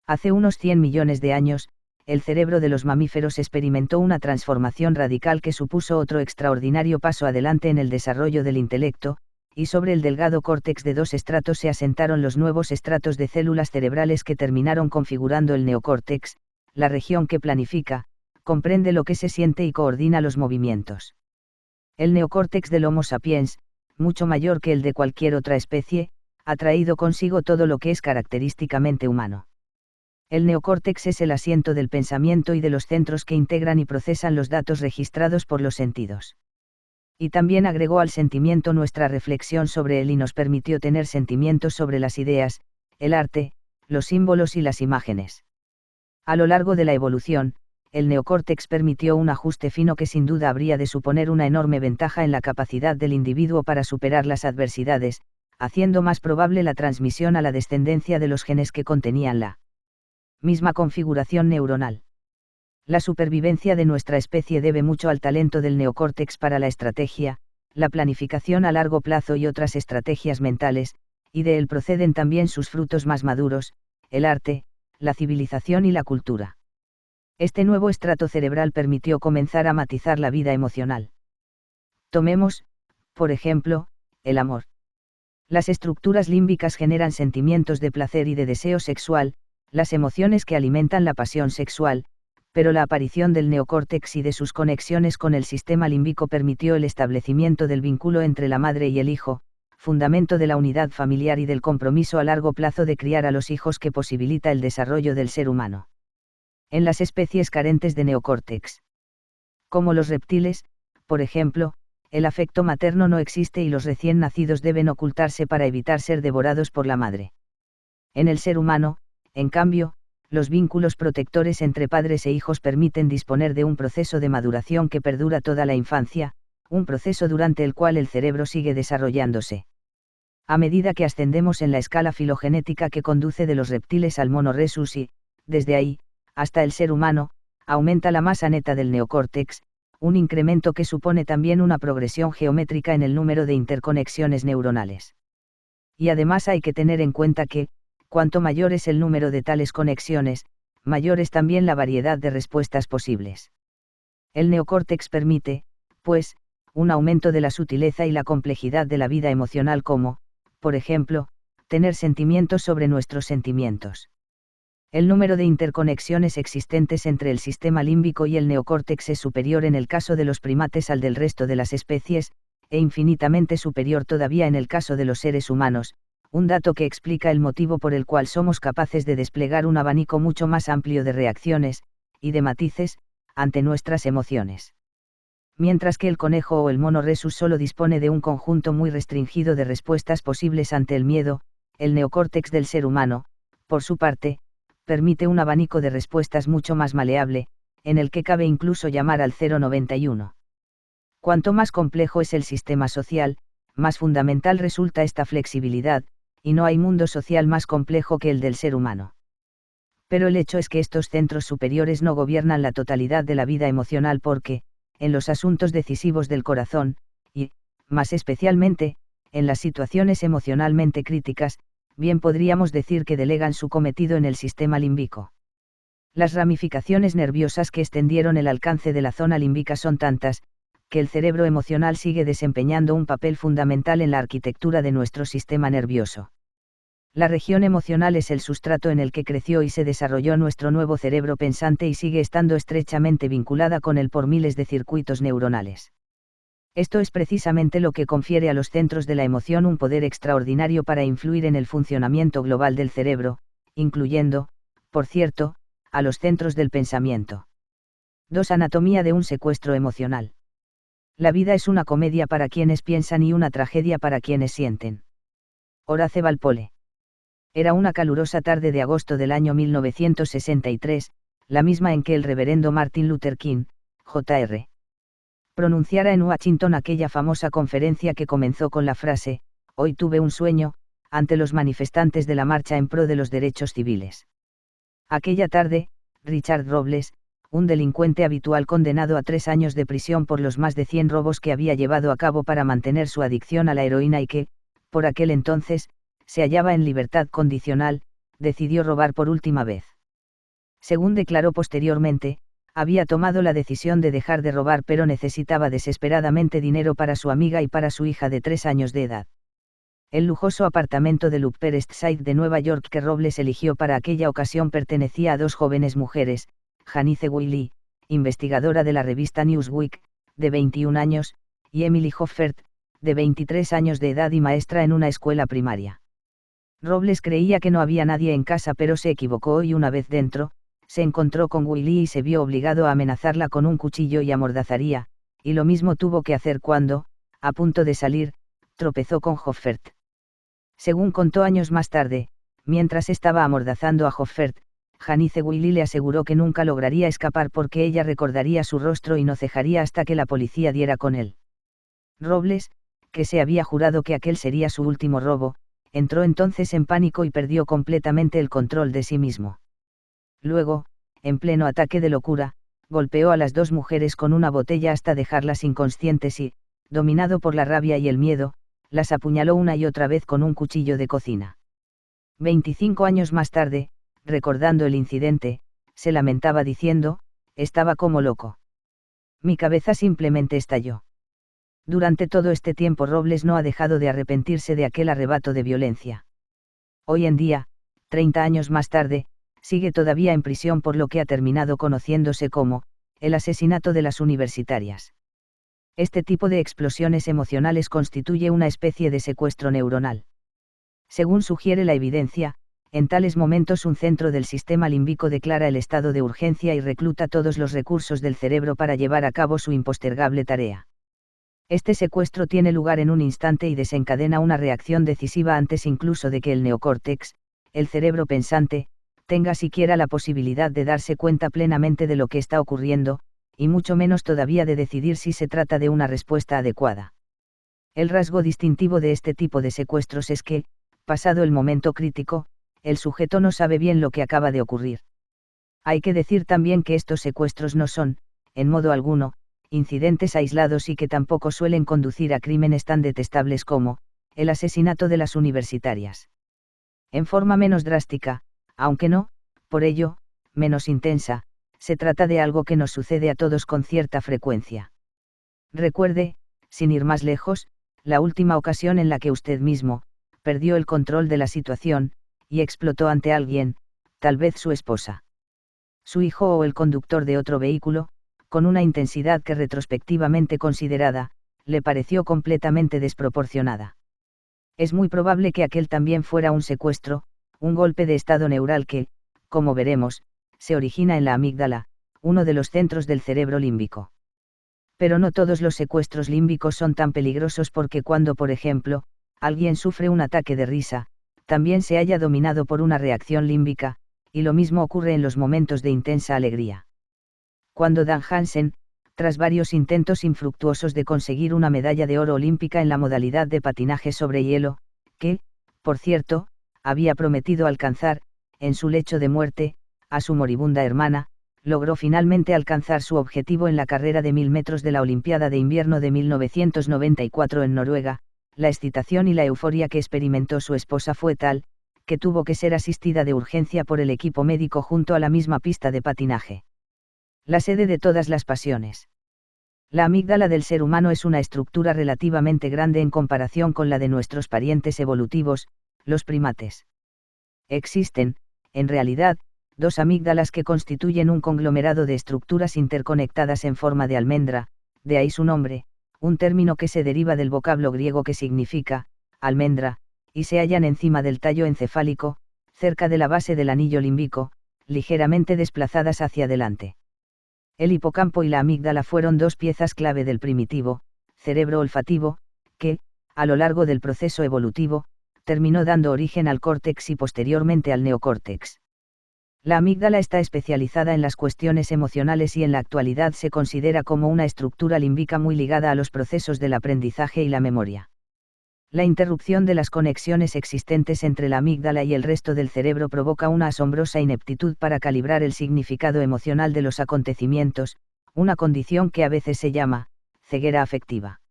[SPEAKER 1] Hace unos 100 millones de años, el cerebro de los mamíferos experimentó una transformación radical que supuso otro extraordinario paso adelante en el desarrollo del intelecto, y sobre el delgado córtex de dos estratos se asentaron los nuevos estratos de células cerebrales que terminaron configurando el neocórtex, la región que planifica, comprende lo que se siente y coordina los movimientos. El neocórtex del Homo sapiens, mucho mayor que el de cualquier otra especie, ha traído consigo todo lo que es característicamente humano. El neocórtex es el asiento del pensamiento y de los centros que integran y procesan los datos registrados por los sentidos. Y también agregó al sentimiento nuestra reflexión sobre él y nos permitió tener sentimientos sobre las ideas, el arte, los símbolos y las imágenes. A lo largo de la evolución, el neocórtex permitió un ajuste fino que sin duda habría de suponer una enorme ventaja en la capacidad del individuo para superar las adversidades, haciendo más probable la transmisión a la descendencia de los genes que contenían la misma configuración neuronal. La supervivencia de nuestra especie debe mucho al talento del neocórtex para la estrategia, la planificación a largo plazo y otras estrategias mentales, y de él proceden también sus frutos más maduros, el arte, la civilización y la cultura. Este nuevo estrato cerebral permitió comenzar a matizar la vida emocional. Tomemos, por ejemplo, el amor. Las estructuras límbicas generan sentimientos de placer y de deseo sexual, las emociones que alimentan la pasión sexual, pero la aparición del neocórtex y de sus conexiones con el sistema límbico permitió el establecimiento del vínculo entre la madre y el hijo, fundamento de la unidad familiar y del compromiso a largo plazo de criar a los hijos que posibilita el desarrollo del ser humano. En las especies carentes de neocórtex, como los reptiles, por ejemplo, el afecto materno no existe y los recién nacidos deben ocultarse para evitar ser devorados por la madre. En el ser humano, en cambio, los vínculos protectores entre padres e hijos permiten disponer de un proceso de maduración que perdura toda la infancia, un proceso durante el cual el cerebro sigue desarrollándose. A medida que ascendemos en la escala filogenética que conduce de los reptiles al Mono rhesus y, desde ahí, hasta el ser humano, aumenta la masa neta del neocórtex, un incremento que supone también una progresión geométrica en el número de interconexiones neuronales. Y además hay que tener en cuenta que, cuanto mayor es el número de tales conexiones, mayor es también la variedad de respuestas posibles. El neocórtex permite, pues, un aumento de la sutileza y la complejidad de la vida emocional como, por ejemplo, tener sentimientos sobre nuestros sentimientos. El número de interconexiones existentes entre el sistema límbico y el neocórtex es superior en el caso de los primates al del resto de las especies, e infinitamente superior todavía en el caso de los seres humanos, un dato que explica el motivo por el cual somos capaces de desplegar un abanico mucho más amplio de reacciones, y de matices, ante nuestras emociones. Mientras que el conejo o el Mono rhesus solo dispone de un conjunto muy restringido de respuestas posibles ante el miedo, el neocórtex del ser humano, por su parte, permite un abanico de respuestas mucho más maleable, en el que cabe incluso llamar al 091. Cuanto más complejo es el sistema social, más fundamental resulta esta flexibilidad, y no hay mundo social más complejo que el del ser humano. Pero el hecho es que estos centros superiores no gobiernan la totalidad de la vida emocional porque, en los asuntos decisivos del corazón, y, más especialmente, en las situaciones emocionalmente críticas, bien podríamos decir que delegan su cometido en el sistema límbico. Las ramificaciones nerviosas que extendieron el alcance de la zona límbica son tantas, que el cerebro emocional sigue desempeñando un papel fundamental en la arquitectura de nuestro sistema nervioso. La región emocional es el sustrato en el que creció y se desarrolló nuestro nuevo cerebro pensante y sigue estando estrechamente vinculada con él por miles de circuitos neuronales. Esto es precisamente lo que confiere a los centros de la emoción un poder extraordinario para influir en el funcionamiento global del cerebro, incluyendo, por cierto, a los centros del pensamiento. 2. Anatomía de un secuestro emocional. La vida es una comedia para quienes piensan y una tragedia para quienes sienten. Horace Walpole. Era una calurosa tarde de agosto del año 1963, la misma en que el reverendo Martin Luther King, Jr. pronunciara en Washington aquella famosa conferencia que comenzó con la frase, «Hoy tuve un sueño», ante los manifestantes de la marcha en pro de los derechos civiles. Aquella tarde, Richard Robles, un delincuente habitual condenado a 3 años de prisión por los más de 100 robos que había llevado a cabo para mantener su adicción a la heroína y que, por aquel entonces, se hallaba en libertad condicional, decidió robar por última vez. Según declaró posteriormente, había tomado la decisión de dejar de robar pero necesitaba desesperadamente dinero para su amiga y para su hija de 3 años de edad. El lujoso apartamento del Upper East Side de Nueva York que Robles eligió para aquella ocasión pertenecía a 2 jóvenes mujeres, Janice Wiley, investigadora de la revista Newsweek, de 21 años, y Emily Hoffert, de 23 años de edad y maestra en una escuela primaria. Robles creía que no había nadie en casa pero se equivocó y una vez dentro, se encontró con Wiley y se vio obligado a amenazarla con un cuchillo y amordazaría, y lo mismo tuvo que hacer cuando, a punto de salir, tropezó con Hoffert. Según contó años más tarde, mientras estaba amordazando a Hoffert, Janice Wiley le aseguró que nunca lograría escapar porque ella recordaría su rostro y no cejaría hasta que la policía diera con él. Robles, que se había jurado que aquel sería su último robo, entró entonces en pánico y perdió completamente el control de sí mismo. Luego, en pleno ataque de locura, golpeó a las 2 mujeres con una botella hasta dejarlas inconscientes y, dominado por la rabia y el miedo, las apuñaló una y otra vez con un cuchillo de cocina. 25 años más tarde, recordando el incidente, se lamentaba diciendo, estaba como loco. Mi cabeza simplemente estalló. Durante todo este tiempo Robles no ha dejado de arrepentirse de aquel arrebato de violencia. Hoy en día, 30 años más tarde, sigue todavía en prisión por lo que ha terminado conociéndose como, el asesinato de las universitarias. Este tipo de explosiones emocionales constituye una especie de secuestro neuronal. Según sugiere la evidencia, en tales momentos un centro del sistema límbico declara el estado de urgencia y recluta todos los recursos del cerebro para llevar a cabo su impostergable tarea. Este secuestro tiene lugar en un instante y desencadena una reacción decisiva antes incluso de que el neocórtex, el cerebro pensante, tenga siquiera la posibilidad de darse cuenta plenamente de lo que está ocurriendo, y mucho menos todavía de decidir si se trata de una respuesta adecuada. El rasgo distintivo de este tipo de secuestros es que, pasado el momento crítico, el sujeto no sabe bien lo que acaba de ocurrir. Hay que decir también que estos secuestros no son, en modo alguno, incidentes aislados y que tampoco suelen conducir a crímenes tan detestables como, el asesinato de las universitarias. En forma menos drástica, aunque no, por ello, menos intensa, se trata de algo que nos sucede a todos con cierta frecuencia. Recuerde, sin ir más lejos, la última ocasión en la que usted mismo, perdió el control de la situación, y explotó ante alguien, tal vez su esposa, su hijo o el conductor de otro vehículo, con una intensidad que retrospectivamente considerada, le pareció completamente desproporcionada. Es muy probable que aquel también fuera un secuestro, un golpe de estado neural que, como veremos, se origina en la amígdala, uno de los centros del cerebro límbico. Pero no todos los secuestros límbicos son tan peligrosos porque cuando, por ejemplo, alguien sufre un ataque de risa, también se halla dominado por una reacción límbica, y lo mismo ocurre en los momentos de intensa alegría. Cuando Dan Hansen, tras varios intentos infructuosos de conseguir una medalla de oro olímpica en la modalidad de patinaje sobre hielo, que, por cierto, había prometido alcanzar, en su lecho de muerte, a su moribunda hermana, logró finalmente alcanzar su objetivo en la carrera de 1000 metros de la Olimpiada de Invierno de 1994 en Noruega, la excitación y la euforia que experimentó su esposa fue tal, que tuvo que ser asistida de urgencia por el equipo médico junto a la misma pista de patinaje. La sede de todas las pasiones. La amígdala del ser humano es una estructura relativamente grande en comparación con la de nuestros parientes evolutivos, los primates. Existen, en realidad, 2 amígdalas que constituyen un conglomerado de estructuras interconectadas en forma de almendra, de ahí su nombre, un término que se deriva del vocablo griego que significa, almendra, y se hallan encima del tallo encefálico, cerca de la base del anillo límbico, ligeramente desplazadas hacia adelante. El hipocampo y la amígdala fueron 2 piezas clave del primitivo, cerebro olfativo, que, a lo largo del proceso evolutivo, terminó dando origen al córtex y posteriormente al neocórtex. La amígdala está especializada en las cuestiones emocionales y en la actualidad se considera como una estructura límbica muy ligada a los procesos del aprendizaje y la memoria. La interrupción de las conexiones existentes entre la amígdala y el resto del cerebro provoca una asombrosa ineptitud para calibrar el significado emocional de los acontecimientos, una condición que a veces se llama ceguera afectiva.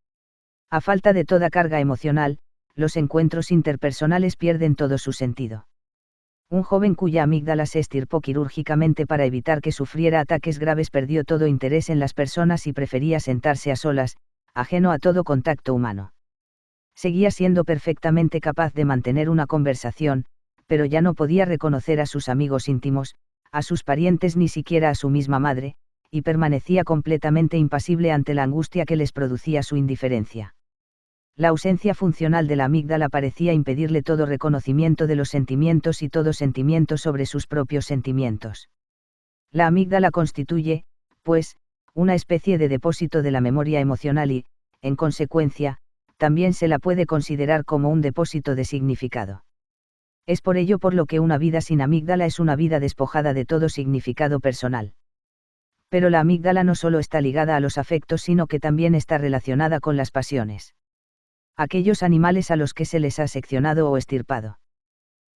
[SPEAKER 1] A falta de toda carga emocional, los encuentros interpersonales pierden todo su sentido. Un joven cuya amígdala se estirpó quirúrgicamente para evitar que sufriera ataques graves perdió todo interés en las personas y prefería sentarse a solas, ajeno a todo contacto humano. Seguía siendo perfectamente capaz de mantener una conversación, pero ya no podía reconocer a sus amigos íntimos, a sus parientes ni siquiera a su misma madre, y permanecía completamente impasible ante la angustia que les producía su indiferencia. La ausencia funcional de la amígdala parecía impedirle todo reconocimiento de los sentimientos y todo sentimiento sobre sus propios sentimientos. La amígdala constituye, pues, una especie de depósito de la memoria emocional y, en consecuencia, también se la puede considerar como un depósito de significado. Es por ello por lo que una vida sin amígdala es una vida despojada de todo significado personal. Pero la amígdala no solo está ligada a los afectos sino que también está relacionada con las pasiones. Aquellos animales a los que se les ha seccionado o extirpado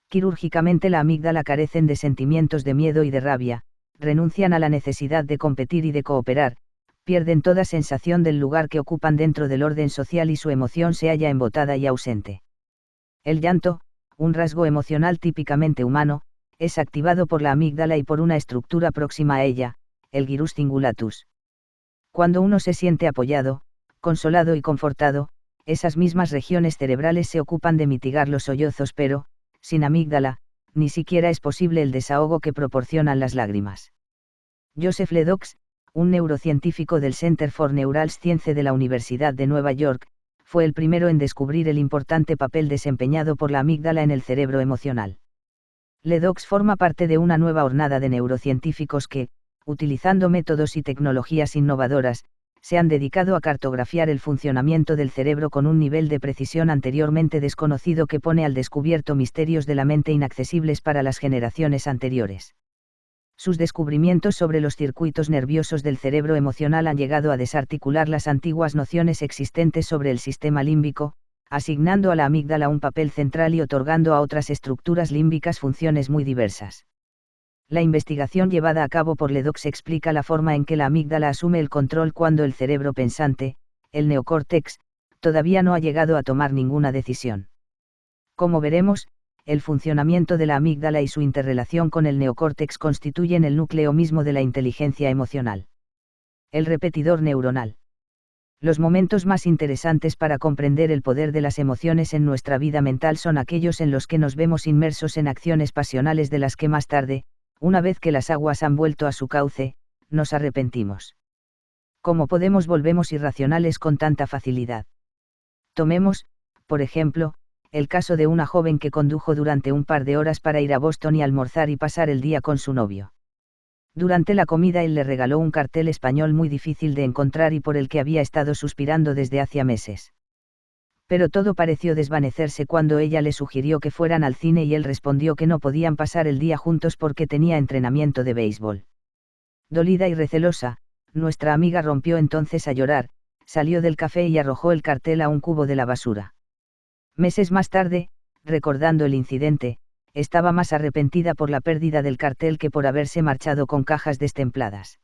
[SPEAKER 1] quirúrgicamente la amígdala carecen de sentimientos de miedo y de rabia, renuncian a la necesidad de competir y de cooperar, pierden toda sensación del lugar que ocupan dentro del orden social y su emoción se halla embotada y ausente. El llanto, un rasgo emocional típicamente humano, es activado por la amígdala y por una estructura próxima a ella, el gyrus cingulatus. Cuando uno se siente apoyado, consolado y confortado, esas mismas regiones cerebrales se ocupan de mitigar los sollozos pero, sin amígdala, ni siquiera es posible el desahogo que proporcionan las lágrimas. Joseph Ledoux, un neurocientífico del Center for Neural Science de la Universidad de Nueva York, fue el primero en descubrir el importante papel desempeñado por la amígdala en el cerebro emocional. Ledoux forma parte de una nueva hornada de neurocientíficos que, utilizando métodos y tecnologías innovadoras, se han dedicado a cartografiar el funcionamiento del cerebro con un nivel de precisión anteriormente desconocido que pone al descubierto misterios de la mente inaccesibles para las generaciones anteriores. Sus descubrimientos sobre los circuitos nerviosos del cerebro emocional han llegado a desarticular las antiguas nociones existentes sobre el sistema límbico, asignando a la amígdala un papel central y otorgando a otras estructuras límbicas funciones muy diversas. La investigación llevada a cabo por Ledoux explica la forma en que la amígdala asume el control cuando el cerebro pensante, el neocórtex, todavía no ha llegado a tomar ninguna decisión. Como veremos, el funcionamiento de la amígdala y su interrelación con el neocórtex constituyen el núcleo mismo de la inteligencia emocional. El repetidor neuronal. Los momentos más interesantes para comprender el poder de las emociones en nuestra vida mental son aquellos en los que nos vemos inmersos en acciones pasionales de las que más tarde, una vez que las aguas han vuelto a su cauce, nos arrepentimos. ¿Cómo podemos volvernos irracionales con tanta facilidad? Tomemos, por ejemplo, el caso de una joven que condujo durante un par de horas para ir a Boston y almorzar y pasar el día con su novio. Durante la comida él le regaló un cartel español muy difícil de encontrar y por el que había estado suspirando desde hacía meses. Pero todo pareció desvanecerse cuando ella le sugirió que fueran al cine y él respondió que no podían pasar el día juntos porque tenía entrenamiento de béisbol. Dolida y recelosa, nuestra amiga rompió entonces a llorar, salió del café y arrojó el cartel a un cubo de la basura. Meses más tarde, recordando el incidente, estaba más arrepentida por la pérdida del cartel que por haberse marchado con cajas destempladas.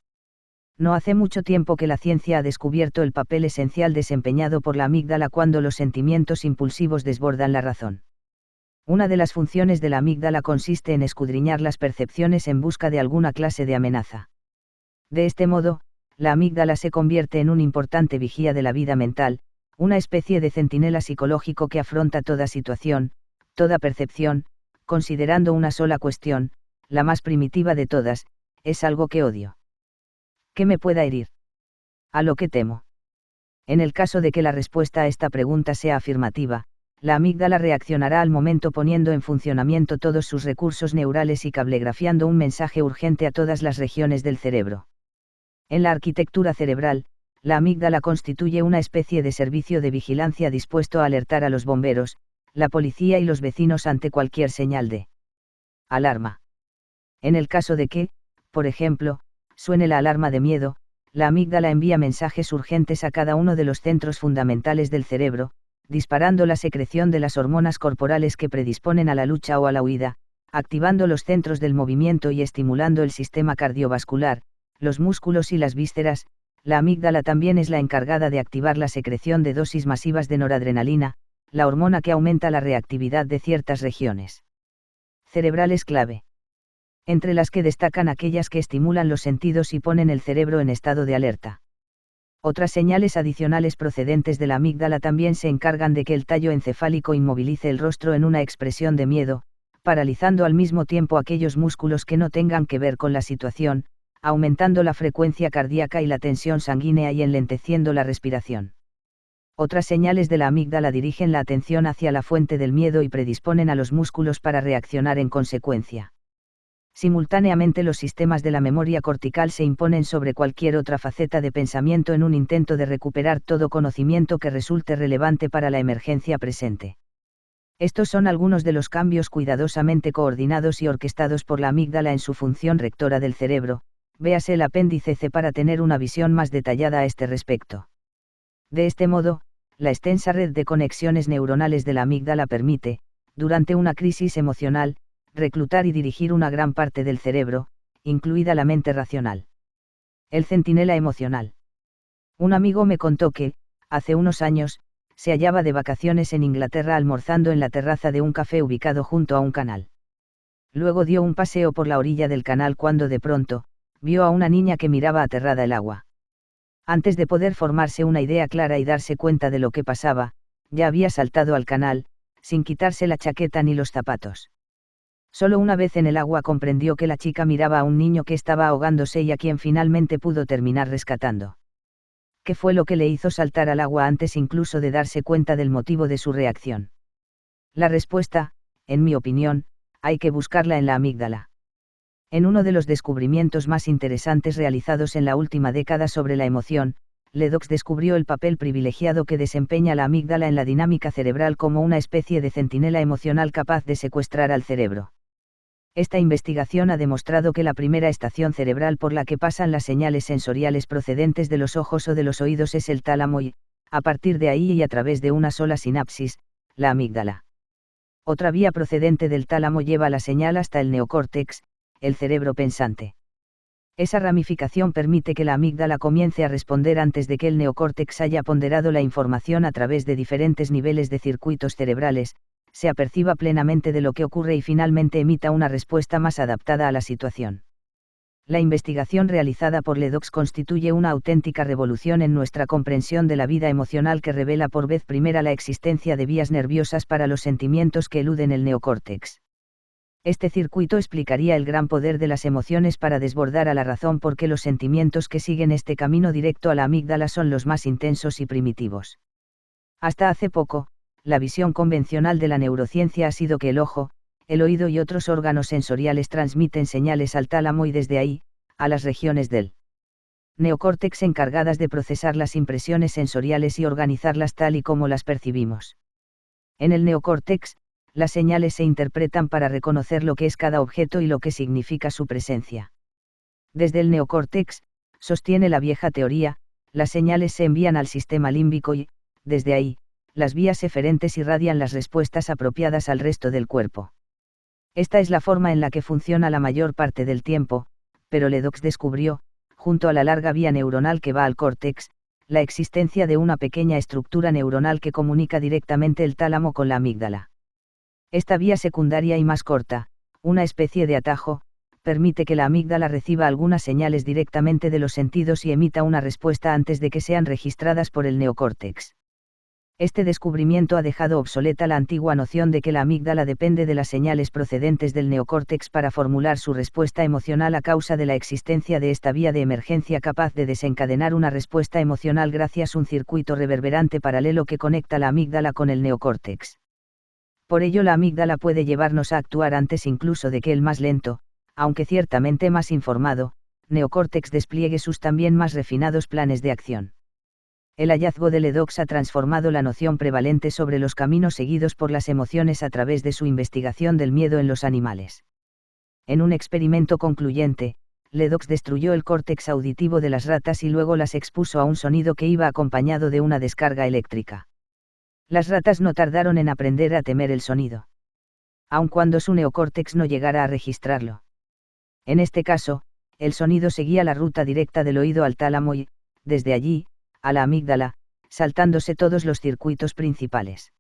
[SPEAKER 1] No hace mucho tiempo que la ciencia ha descubierto el papel esencial desempeñado por la amígdala cuando los sentimientos impulsivos desbordan la razón. Una de las funciones de la amígdala consiste en escudriñar las percepciones en busca de alguna clase de amenaza. De este modo, la amígdala se convierte en un importante vigía de la vida mental, una especie de centinela psicológico que afronta toda situación, toda percepción, considerando una sola cuestión, la más primitiva de todas, ¿es algo que odio? ¿Qué me pueda herir? ¿A lo que temo? En el caso de que la respuesta a esta pregunta sea afirmativa, la amígdala reaccionará al momento poniendo en funcionamiento todos sus recursos neurales y cablegrafiando un mensaje urgente a todas las regiones del cerebro. En la arquitectura cerebral, la amígdala constituye una especie de servicio de vigilancia dispuesto a alertar a los bomberos, la policía y los vecinos ante cualquier señal de alarma. En el caso de que, por ejemplo, suene la alarma de miedo, la amígdala envía mensajes urgentes a cada uno de los centros fundamentales del cerebro, disparando la secreción de las hormonas corporales que predisponen a la lucha o a la huida, activando los centros del movimiento y estimulando el sistema cardiovascular, los músculos y las vísceras. La amígdala también es la encargada de activar la secreción de dosis masivas de noradrenalina, la hormona que aumenta la reactividad de ciertas regiones cerebrales clave, entre las que destacan aquellas que estimulan los sentidos y ponen el cerebro en estado de alerta. Otras señales adicionales procedentes de la amígdala también se encargan de que el tallo encefálico inmovilice el rostro en una expresión de miedo, paralizando al mismo tiempo aquellos músculos que no tengan que ver con la situación, aumentando la frecuencia cardíaca y la tensión sanguínea y enlenteciendo la respiración. Otras señales de la amígdala dirigen la atención hacia la fuente del miedo y predisponen a los músculos para reaccionar en consecuencia. Simultáneamente los sistemas de la memoria cortical se imponen sobre cualquier otra faceta de pensamiento en un intento de recuperar todo conocimiento que resulte relevante para la emergencia presente. Estos son algunos de los cambios cuidadosamente coordinados y orquestados por la amígdala en su función rectora del cerebro. Véase el apéndice C para tener una visión más detallada a este respecto. De este modo, la extensa red de conexiones neuronales de la amígdala permite, durante una crisis emocional, reclutar y dirigir una gran parte del cerebro, incluida la mente racional. El centinela emocional. Un amigo me contó que, hace unos años, se hallaba de vacaciones en Inglaterra almorzando en la terraza de un café ubicado junto a un canal. Luego dio un paseo por la orilla del canal cuando de pronto, vio a una niña que miraba aterrada el agua. Antes de poder formarse una idea clara y darse cuenta de lo que pasaba, ya había saltado al canal, sin quitarse la chaqueta ni los zapatos. Solo una vez en el agua comprendió que la chica miraba a un niño que estaba ahogándose y a quien finalmente pudo terminar rescatando. ¿Qué fue lo que le hizo saltar al agua antes incluso de darse cuenta del motivo de su reacción? La respuesta, en mi opinión, hay que buscarla en la amígdala. En uno de los descubrimientos más interesantes realizados en la última década sobre la emoción, Ledox descubrió el papel privilegiado que desempeña la amígdala en la dinámica cerebral como una especie de centinela emocional capaz de secuestrar al cerebro. Esta investigación ha demostrado que la primera estación cerebral por la que pasan las señales sensoriales procedentes de los ojos o de los oídos es el tálamo y, a partir de ahí y a través de una sola sinapsis, la amígdala. Otra vía procedente del tálamo lleva la señal hasta el neocórtex, el cerebro pensante. Esa ramificación permite que la amígdala comience a responder antes de que el neocórtex haya ponderado la información a través de diferentes niveles de circuitos cerebrales, se aperciba plenamente de lo que ocurre y finalmente emita una respuesta más adaptada a la situación. La investigación realizada por Ledox constituye una auténtica revolución en nuestra comprensión de la vida emocional que revela por vez primera la existencia de vías nerviosas para los sentimientos que eluden el neocórtex. Este circuito explicaría el gran poder de las emociones para desbordar a la razón porque los sentimientos que siguen este camino directo a la amígdala son los más intensos y primitivos. Hasta hace poco, la visión convencional de la neurociencia ha sido que el ojo, el oído y otros órganos sensoriales transmiten señales al tálamo y desde ahí, a las regiones del neocórtex encargadas de procesar las impresiones sensoriales y organizarlas tal y como las percibimos. En el neocórtex, las señales se interpretan para reconocer lo que es cada objeto y lo que significa su presencia. Desde el neocórtex, sostiene la vieja teoría, las señales se envían al sistema límbico y, desde ahí, las vías eferentes irradian las respuestas apropiadas al resto del cuerpo. Esta es la forma en la que funciona la mayor parte del tiempo, pero Ledox descubrió, junto a la larga vía neuronal que va al córtex, la existencia de una pequeña estructura neuronal que comunica directamente el tálamo con la amígdala. Esta vía secundaria y más corta, una especie de atajo, permite que la amígdala reciba algunas señales directamente de los sentidos y emita una respuesta antes de que sean registradas por el neocórtex. Este descubrimiento ha dejado obsoleta la antigua noción de que la amígdala depende de las señales procedentes del neocórtex para formular su respuesta emocional a causa de la existencia de esta vía de emergencia capaz de desencadenar una respuesta emocional gracias a un circuito reverberante paralelo que conecta la amígdala con el neocórtex. Por ello la amígdala puede llevarnos a actuar antes incluso de que el más lento, aunque ciertamente más informado, neocórtex despliegue sus también más refinados planes de acción. El hallazgo de Ledox ha transformado la noción prevalente sobre los caminos seguidos por las emociones a través de su investigación del miedo en los animales. En un experimento concluyente, Ledox destruyó el córtex auditivo de las ratas y luego las expuso a un sonido que iba acompañado de una descarga eléctrica. Las ratas no tardaron en aprender a temer el sonido, aun cuando su neocórtex no llegara a registrarlo. En este caso, el sonido seguía la ruta directa del oído al tálamo y, desde allí, a la amígdala, saltándose todos los circuitos principales.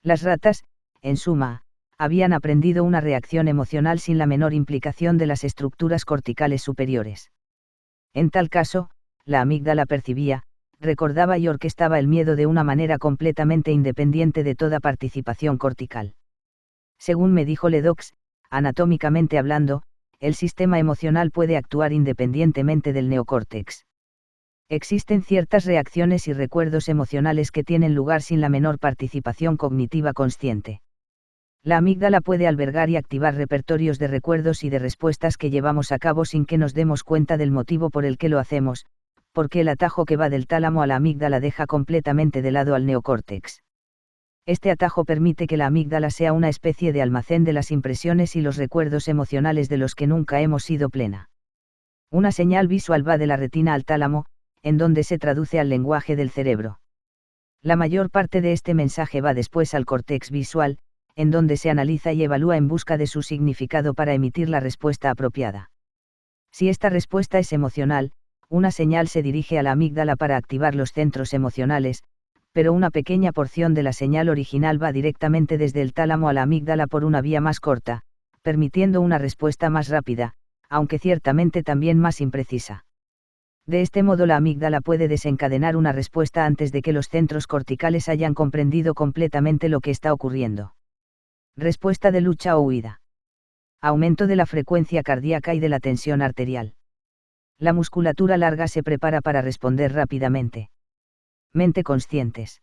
[SPEAKER 1] Las ratas, en suma, habían aprendido una reacción emocional sin la menor implicación de las estructuras corticales superiores. En tal caso, la amígdala percibía, recordaba y orquestaba el miedo de una manera completamente independiente de toda participación cortical. Según me dijo Ledox, anatómicamente hablando, el sistema emocional puede actuar independientemente del neocórtex. Existen ciertas reacciones y recuerdos emocionales que tienen lugar sin la menor participación cognitiva consciente. La amígdala puede albergar y activar repertorios de recuerdos y de respuestas que llevamos a cabo sin que nos demos cuenta del motivo por el que lo hacemos, porque el atajo que va del tálamo a la amígdala deja completamente de lado al neocórtex. Este atajo permite que la amígdala sea una especie de almacén de las impresiones y los recuerdos emocionales de los que nunca hemos sido plena. Una señal visual va de la retina al tálamo, en donde se traduce al lenguaje del cerebro. La mayor parte de este mensaje va después al córtex visual, en donde se analiza y evalúa en busca de su significado para emitir la respuesta apropiada. Si esta respuesta es emocional, una señal se dirige a la amígdala para activar los centros emocionales, pero una pequeña porción de la señal original va directamente desde el tálamo a la amígdala por una vía más corta, permitiendo una respuesta más rápida, aunque ciertamente también más imprecisa. De este modo la amígdala puede desencadenar una respuesta antes de que los centros corticales hayan comprendido completamente lo que está ocurriendo. Respuesta de lucha o huida. Aumento de la frecuencia cardíaca y de la tensión arterial. La musculatura larga se prepara para responder rápidamente. Mente conscientes.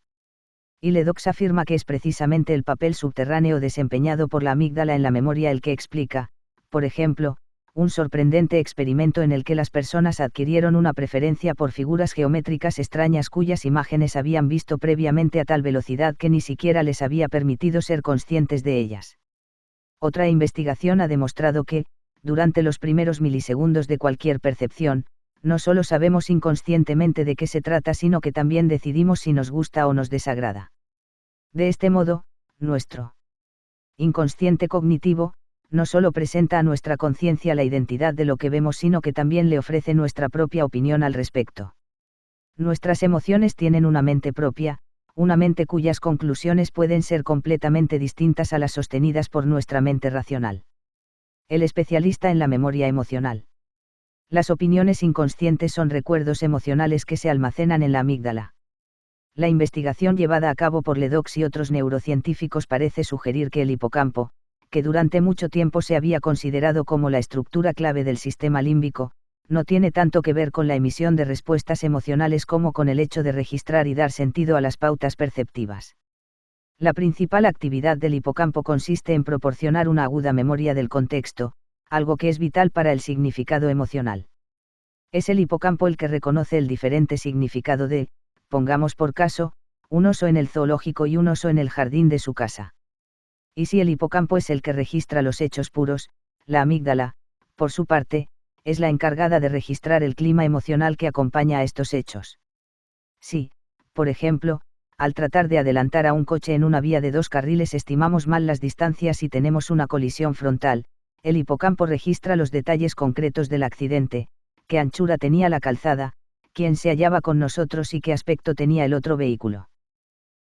[SPEAKER 1] Y Ledox afirma que es precisamente el papel subterráneo desempeñado por la amígdala en la memoria el que explica, por ejemplo, un sorprendente experimento en el que las personas adquirieron una preferencia por figuras geométricas extrañas cuyas imágenes habían visto previamente a tal velocidad que ni siquiera les había permitido ser conscientes de ellas. Otra investigación ha demostrado que, durante los primeros milisegundos de cualquier percepción, no solo sabemos inconscientemente de qué se trata, sino que también decidimos si nos gusta o nos desagrada. De este modo, nuestro inconsciente cognitivo, no solo presenta a nuestra conciencia la identidad de lo que vemos, sino que también le ofrece nuestra propia opinión al respecto. Nuestras emociones tienen una mente propia, una mente cuyas conclusiones pueden ser completamente distintas a las sostenidas por nuestra mente racional. El especialista en la memoria emocional. Las opiniones inconscientes son recuerdos emocionales que se almacenan en la amígdala. La investigación llevada a cabo por Ledox y otros neurocientíficos parece sugerir que el hipocampo, que durante mucho tiempo se había considerado como la estructura clave del sistema límbico, no tiene tanto que ver con la emisión de respuestas emocionales como con el hecho de registrar y dar sentido a las pautas perceptivas. La principal actividad del hipocampo consiste en proporcionar una aguda memoria del contexto, algo que es vital para el significado emocional. Es el hipocampo el que reconoce el diferente significado de, pongamos por caso, un oso en el zoológico y un oso en el jardín de su casa. Y si el hipocampo es el que registra los hechos puros, la amígdala, por su parte, es la encargada de registrar el clima emocional que acompaña a estos hechos. Si, por ejemplo, al tratar de adelantar a un coche en una vía de 2 carriles estimamos mal las distancias y tenemos una colisión frontal, el hipocampo registra los detalles concretos del accidente, qué anchura tenía la calzada, quién se hallaba con nosotros y qué aspecto tenía el otro vehículo.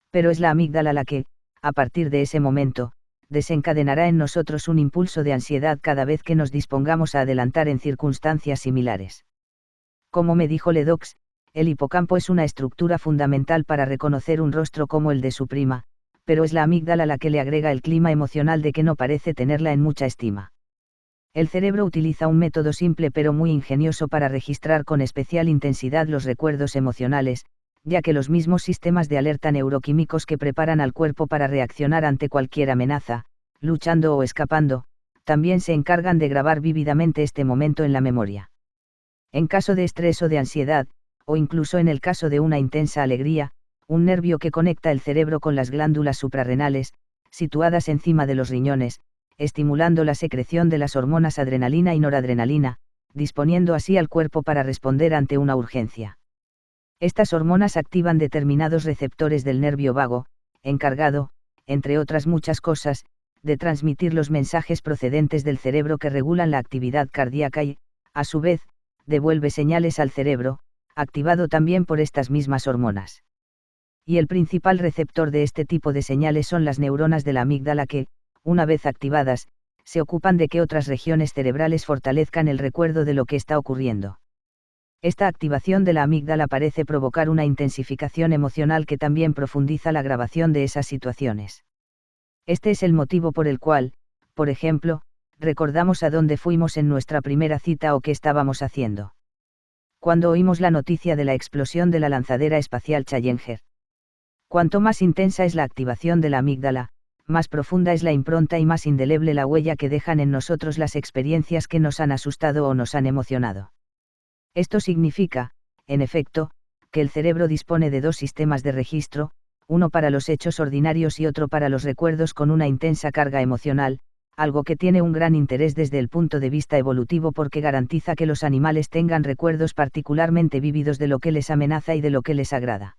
[SPEAKER 1] Pero es la amígdala la que, a partir de ese momento, desencadenará en nosotros un impulso de ansiedad cada vez que nos dispongamos a adelantar en circunstancias similares. Como me dijo Ledox, el hipocampo es una estructura fundamental para reconocer un rostro como el de su prima, pero es la amígdala la que le agrega el clima emocional de que no parece tenerla en mucha estima. El cerebro utiliza un método simple pero muy ingenioso para registrar con especial intensidad los recuerdos emocionales, ya que los mismos sistemas de alerta neuroquímicos que preparan al cuerpo para reaccionar ante cualquier amenaza, luchando o escapando, también se encargan de grabar vívidamente este momento en la memoria. En caso de estrés o de ansiedad, o incluso en el caso de una intensa alegría, un nervio que conecta el cerebro con las glándulas suprarrenales, situadas encima de los riñones, estimulando la secreción de las hormonas adrenalina y noradrenalina, disponiendo así al cuerpo para responder ante una urgencia. Estas hormonas activan determinados receptores del nervio vago, encargado, entre otras muchas cosas, de transmitir los mensajes procedentes del cerebro que regulan la actividad cardíaca y, a su vez, devuelve señales al cerebro, activado también por estas mismas hormonas. Y el principal receptor de este tipo de señales son las neuronas de la amígdala que, una vez activadas, se ocupan de que otras regiones cerebrales fortalezcan el recuerdo de lo que está ocurriendo. Esta activación de la amígdala parece provocar una intensificación emocional que también profundiza la grabación de esas situaciones. Este es el motivo por el cual, por ejemplo, recordamos a dónde fuimos en nuestra primera cita o qué estábamos haciendo. Cuando oímos la noticia de la explosión de la lanzadera espacial Challenger. Cuanto más intensa es la activación de la amígdala, más profunda es la impronta y más indeleble la huella que dejan en nosotros las experiencias que nos han asustado o nos han emocionado. Esto significa, en efecto, que el cerebro dispone de dos sistemas de registro, uno para los hechos ordinarios y otro para los recuerdos con una intensa carga emocional, algo que tiene un gran interés desde el punto de vista evolutivo porque garantiza que los animales tengan recuerdos particularmente vívidos de lo que les amenaza y de lo que les agrada.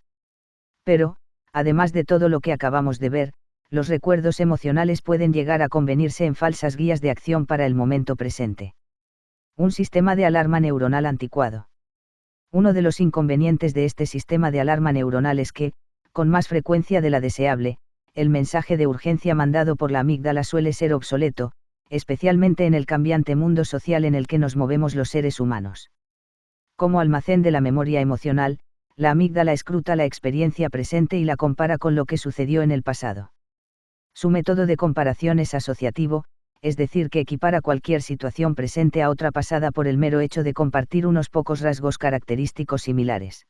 [SPEAKER 1] Pero, además de todo lo que acabamos de ver, los recuerdos emocionales pueden llegar a convertirse en falsas guías de acción para el momento presente. Un sistema de alarma neuronal anticuado. Uno de los inconvenientes de este sistema de alarma neuronal es que, con más frecuencia de la deseable, el mensaje de urgencia mandado por la amígdala suele ser obsoleto, especialmente en el cambiante mundo social en el que nos movemos los seres humanos. Como almacén de la memoria emocional, la amígdala escruta la experiencia presente y la compara con lo que sucedió en el pasado. Su método de comparación es asociativo, es decir, que equipara cualquier situación presente a otra pasada por el mero hecho de compartir unos pocos rasgos característicos similares.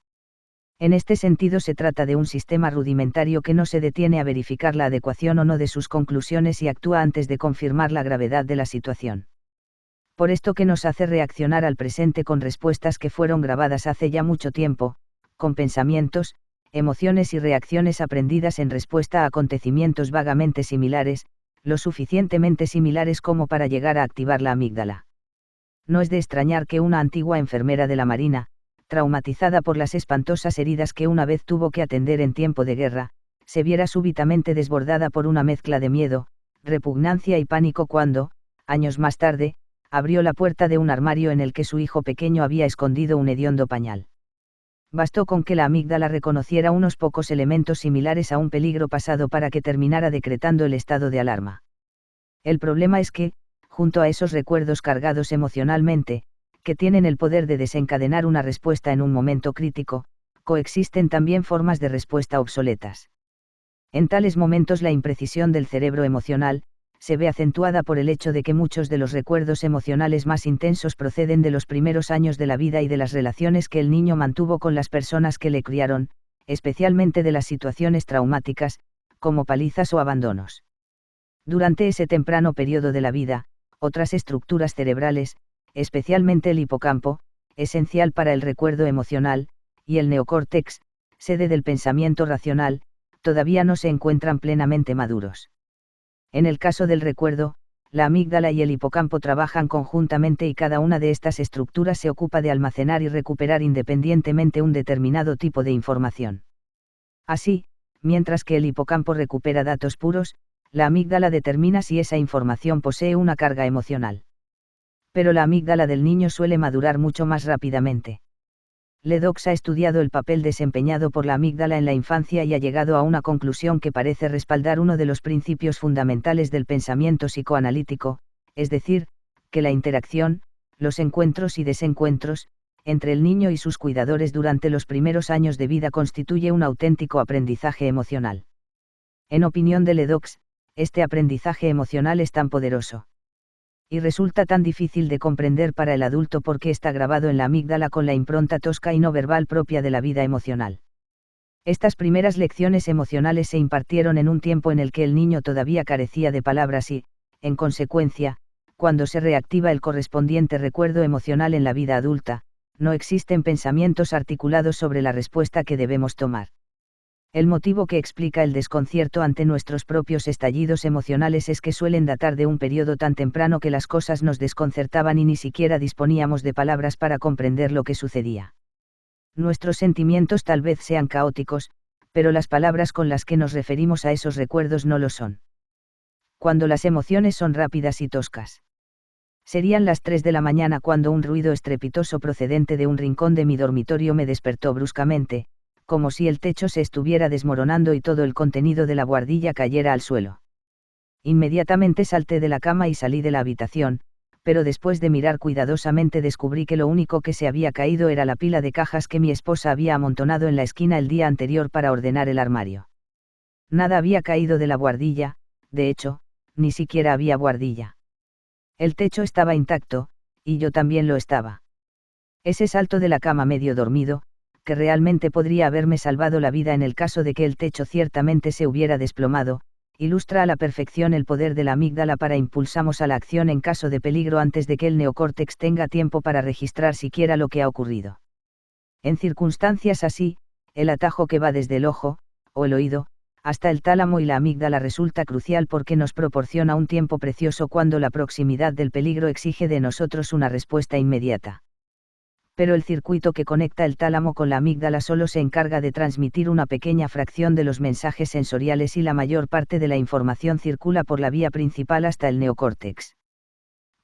[SPEAKER 1] En este sentido se trata de un sistema rudimentario que no se detiene a verificar la adecuación o no de sus conclusiones y actúa antes de confirmar la gravedad de la situación. Por esto que nos hace reaccionar al presente con respuestas que fueron grabadas hace ya mucho tiempo, con pensamientos, emociones y reacciones aprendidas en respuesta a acontecimientos vagamente similares, lo suficientemente similares como para llegar a activar la amígdala. No es de extrañar que una antigua enfermera de la Marina, traumatizada por las espantosas heridas que una vez tuvo que atender en tiempo de guerra, se viera súbitamente desbordada por una mezcla de miedo, repugnancia y pánico cuando, años más tarde, abrió la puerta de un armario en el que su hijo pequeño había escondido un hediondo pañal. Bastó con que la amígdala reconociera unos pocos elementos similares a un peligro pasado para que terminara decretando el estado de alarma. El problema es que, junto a esos recuerdos cargados emocionalmente, que tienen el poder de desencadenar una respuesta en un momento crítico, coexisten también formas de respuesta obsoletas. En tales momentos la imprecisión del cerebro emocional, se ve acentuada por el hecho de que muchos de los recuerdos emocionales más intensos proceden de los primeros años de la vida y de las relaciones que el niño mantuvo con las personas que le criaron, especialmente de las situaciones traumáticas, como palizas o abandonos. Durante ese temprano periodo de la vida, otras estructuras cerebrales, especialmente el hipocampo, esencial para el recuerdo emocional, y el neocórtex, sede del pensamiento racional, todavía no se encuentran plenamente maduros. En el caso del recuerdo, la amígdala y el hipocampo trabajan conjuntamente y cada una de estas estructuras se ocupa de almacenar y recuperar independientemente un determinado tipo de información. Así, mientras que el hipocampo recupera datos puros, la amígdala determina si esa información posee una carga emocional. Pero la amígdala del niño suele madurar mucho más rápidamente. Ledox ha estudiado el papel desempeñado por la amígdala en la infancia y ha llegado a una conclusión que parece respaldar uno de los principios fundamentales del pensamiento psicoanalítico, es decir, que la interacción, los encuentros y desencuentros, entre el niño y sus cuidadores durante los primeros años de vida constituye un auténtico aprendizaje emocional. En opinión de Ledox, este aprendizaje emocional es tan poderoso y resulta tan difícil de comprender para el adulto porque está grabado en la amígdala con la impronta tosca y no verbal propia de la vida emocional. Estas primeras lecciones emocionales se impartieron en un tiempo en el que el niño todavía carecía de palabras y, en consecuencia, cuando se reactiva el correspondiente recuerdo emocional en la vida adulta, no existen pensamientos articulados sobre la respuesta que debemos tomar. El motivo que explica el desconcierto ante nuestros propios estallidos emocionales es que suelen datar de un periodo tan temprano que las cosas nos desconcertaban y ni siquiera disponíamos de palabras para comprender lo que sucedía. Nuestros sentimientos tal vez sean caóticos, pero las palabras con las que nos referimos a esos recuerdos no lo son. Cuando las emociones son rápidas y toscas. Serían las 3 de la mañana cuando un ruido estrepitoso procedente de un rincón de mi dormitorio me despertó bruscamente, como si el techo se estuviera desmoronando y todo el contenido de la buhardilla cayera al suelo. Inmediatamente salté de la cama y salí de la habitación, pero después de mirar cuidadosamente descubrí que lo único que se había caído era la pila de cajas que mi esposa había amontonado en la esquina el día anterior para ordenar el armario. Nada había caído de la buhardilla, de hecho, ni siquiera había buhardilla. El techo estaba intacto, y yo también lo estaba. Ese salto de la cama medio dormido, que realmente podría haberme salvado la vida en el caso de que el techo ciertamente se hubiera desplomado, ilustra a la perfección el poder de la amígdala para impulsarnos a la acción en caso de peligro antes de que el neocórtex tenga tiempo para registrar siquiera lo que ha ocurrido. En circunstancias así, el atajo que va desde el ojo, o el oído, hasta el tálamo y la amígdala resulta crucial porque nos proporciona un tiempo precioso cuando la proximidad del peligro exige de nosotros una respuesta inmediata. Pero el circuito que conecta el tálamo con la amígdala solo se encarga de transmitir una pequeña fracción de los mensajes sensoriales y la mayor parte de la información circula por la vía principal hasta el neocórtex.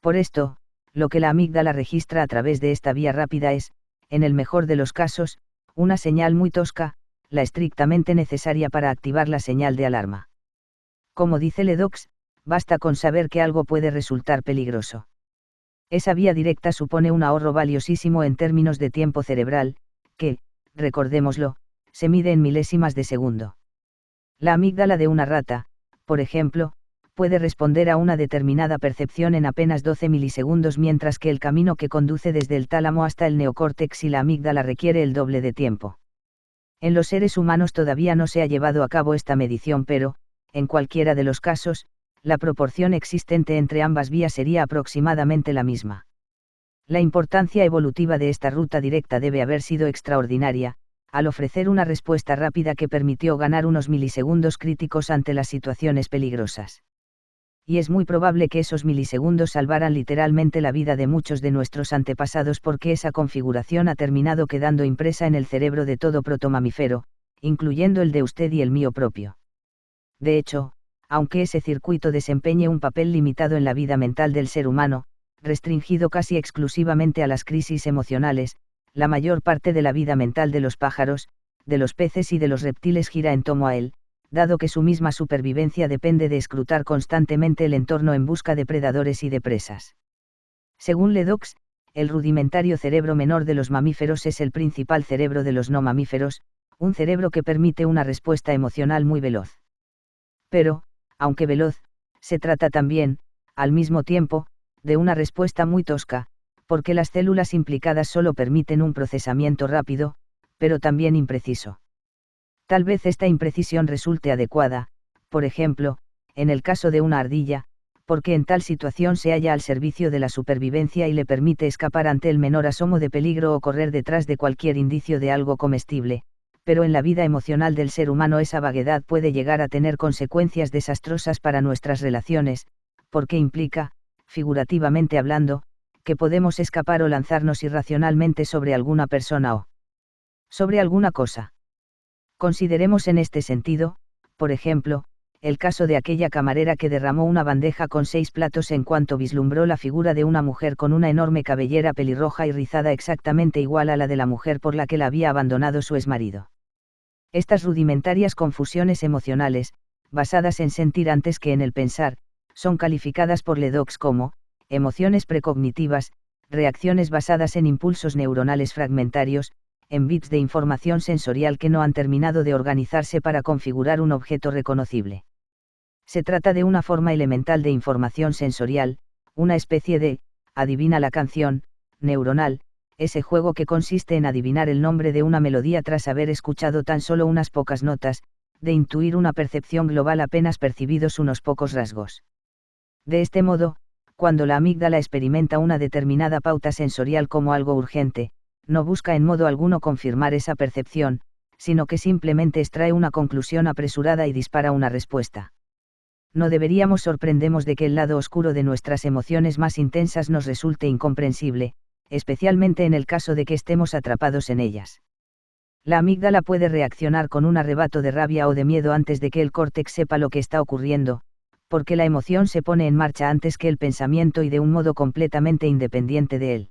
[SPEAKER 1] Por esto, lo que la amígdala registra a través de esta vía rápida es, en el mejor de los casos, una señal muy tosca, la estrictamente necesaria para activar la señal de alarma. Como dice Ledoux, basta con saber que algo puede resultar peligroso. Esa vía directa supone un ahorro valiosísimo en términos de tiempo cerebral, que, recordémoslo, se mide en milésimas de segundo. La amígdala de una rata, por ejemplo, puede responder a una determinada percepción en apenas 12 milisegundos, mientras que el camino que conduce desde el tálamo hasta el neocórtex y la amígdala requiere el doble de tiempo. En los seres humanos todavía no se ha llevado a cabo esta medición, pero, en cualquiera de los casos, la proporción existente entre ambas vías sería aproximadamente la misma. La importancia evolutiva de esta ruta directa debe haber sido extraordinaria, al ofrecer una respuesta rápida que permitió ganar unos milisegundos críticos ante las situaciones peligrosas. Y es muy probable que esos milisegundos salvaran literalmente la vida de muchos de nuestros antepasados porque esa configuración ha terminado quedando impresa en el cerebro de todo protomamífero, incluyendo el de usted y el mío propio. De hecho, aunque ese circuito desempeñe un papel limitado en la vida mental del ser humano, restringido casi exclusivamente a las crisis emocionales, la mayor parte de la vida mental de los pájaros, de los peces y de los reptiles gira en torno a él, dado que su misma supervivencia depende de escrutar constantemente el entorno en busca de predadores y de presas. Según Ledoux, el rudimentario cerebro menor de los mamíferos es el principal cerebro de los no mamíferos, un cerebro que permite una respuesta emocional muy veloz. Pero, aunque veloz, se trata también, al mismo tiempo, de una respuesta muy tosca, porque las células implicadas solo permiten un procesamiento rápido, pero también impreciso. Tal vez esta imprecisión resulte adecuada, por ejemplo, en el caso de una ardilla, porque en tal situación se halla al servicio de la supervivencia y le permite escapar ante el menor asomo de peligro o correr detrás de cualquier indicio de algo comestible, pero en la vida emocional del ser humano esa vaguedad puede llegar a tener consecuencias desastrosas para nuestras relaciones, porque implica, figurativamente hablando, que podemos escapar o lanzarnos irracionalmente sobre alguna persona o sobre alguna cosa. Consideremos en este sentido, por ejemplo, el caso de aquella camarera que derramó una bandeja con 6 platos en cuanto vislumbró la figura de una mujer con una enorme cabellera pelirroja y rizada exactamente igual a la de la mujer por la que la había abandonado su exmarido. Estas rudimentarias confusiones emocionales, basadas en sentir antes que en el pensar, son calificadas por Ledoux como emociones precognitivas, reacciones basadas en impulsos neuronales fragmentarios, en bits de información sensorial que no han terminado de organizarse para configurar un objeto reconocible. Se trata de una forma elemental de información sensorial, una especie de, adivina la canción, neuronal, ese juego que consiste en adivinar el nombre de una melodía tras haber escuchado tan solo unas pocas notas, de intuir una percepción global apenas percibidos unos pocos rasgos. De este modo, cuando la amígdala experimenta una determinada pauta sensorial como algo urgente, no busca en modo alguno confirmar esa percepción, sino que simplemente extrae una conclusión apresurada y dispara una respuesta. No deberíamos sorprendernos de que el lado oscuro de nuestras emociones más intensas nos resulte incomprensible, especialmente en el caso de que estemos atrapados en ellas. La amígdala puede reaccionar con un arrebato de rabia o de miedo antes de que el córtex sepa lo que está ocurriendo, porque la emoción se pone en marcha antes que el pensamiento y de un modo completamente independiente de él.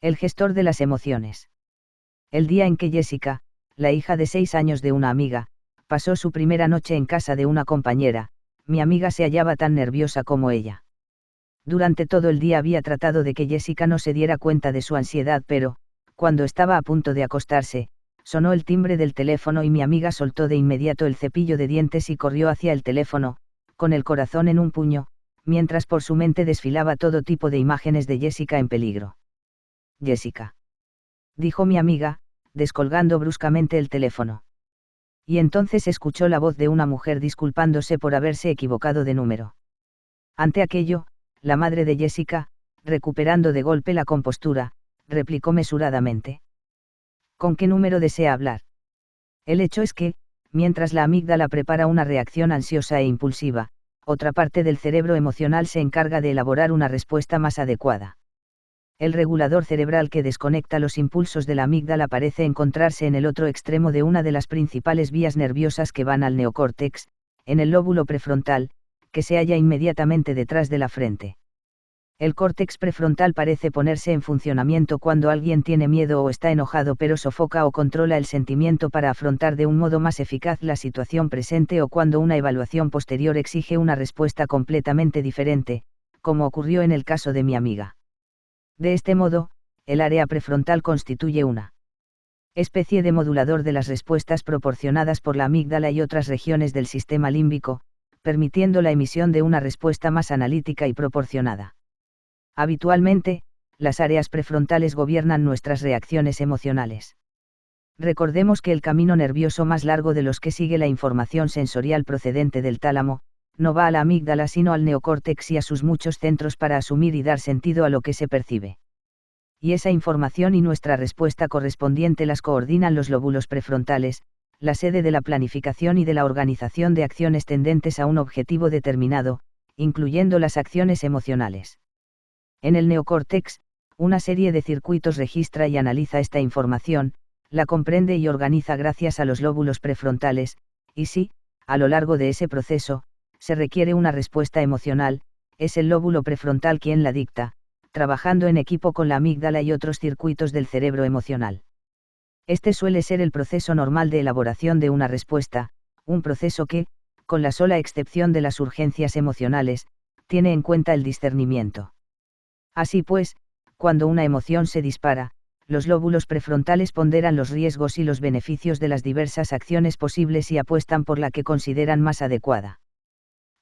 [SPEAKER 1] El gestor de las emociones. El día en que Jessica, la hija de 6 años de una amiga, pasó su primera noche en casa de una compañera, mi amiga se hallaba tan nerviosa como ella. Durante todo el día había tratado de que Jessica no se diera cuenta de su ansiedad, pero, cuando estaba a punto de acostarse, sonó el timbre del teléfono y mi amiga soltó de inmediato el cepillo de dientes y corrió hacia el teléfono, con el corazón en un puño, mientras por su mente desfilaba todo tipo de imágenes de Jessica en peligro. Jessica, dijo mi amiga, descolgando bruscamente el teléfono. Y entonces escuchó la voz de una mujer disculpándose por haberse equivocado de número. Ante aquello, la madre de Jessica, recuperando de golpe la compostura, replicó mesuradamente: ¿Con qué número desea hablar? El hecho es que, mientras la amígdala prepara una reacción ansiosa e impulsiva, otra parte del cerebro emocional se encarga de elaborar una respuesta más adecuada. El regulador cerebral que desconecta los impulsos de la amígdala parece encontrarse en el otro extremo de una de las principales vías nerviosas que van al neocórtex, en el lóbulo prefrontal, que se halla inmediatamente detrás de la frente. El córtex prefrontal parece ponerse en funcionamiento cuando alguien tiene miedo o está enojado, pero sofoca o controla el sentimiento para afrontar de un modo más eficaz la situación presente, o cuando una evaluación posterior exige una respuesta completamente diferente, como ocurrió en el caso de mi amiga. De este modo, el área prefrontal constituye una especie de modulador de las respuestas proporcionadas por la amígdala y otras regiones del sistema límbico, permitiendo la emisión de una respuesta más analítica y proporcionada. Habitualmente, las áreas prefrontales gobiernan nuestras reacciones emocionales. Recordemos que el camino nervioso más largo de los que sigue la información sensorial procedente del tálamo, no va a la amígdala sino al neocórtex y a sus muchos centros para asumir y dar sentido a lo que se percibe. Y esa información y nuestra respuesta correspondiente las coordinan los lóbulos prefrontales, la sede de la planificación y de la organización de acciones tendentes a un objetivo determinado, incluyendo las acciones emocionales. En el neocórtex, una serie de circuitos registra y analiza esta información, la comprende y organiza gracias a los lóbulos prefrontales, y si, a lo largo de ese proceso, se requiere una respuesta emocional, es el lóbulo prefrontal quien la dicta, trabajando en equipo con la amígdala y otros circuitos del cerebro emocional. Este suele ser el proceso normal de elaboración de una respuesta, un proceso que, con la sola excepción de las urgencias emocionales, tiene en cuenta el discernimiento. Así pues, cuando una emoción se dispara, los lóbulos prefrontales ponderan los riesgos y los beneficios de las diversas acciones posibles y apuestan por la que consideran más adecuada.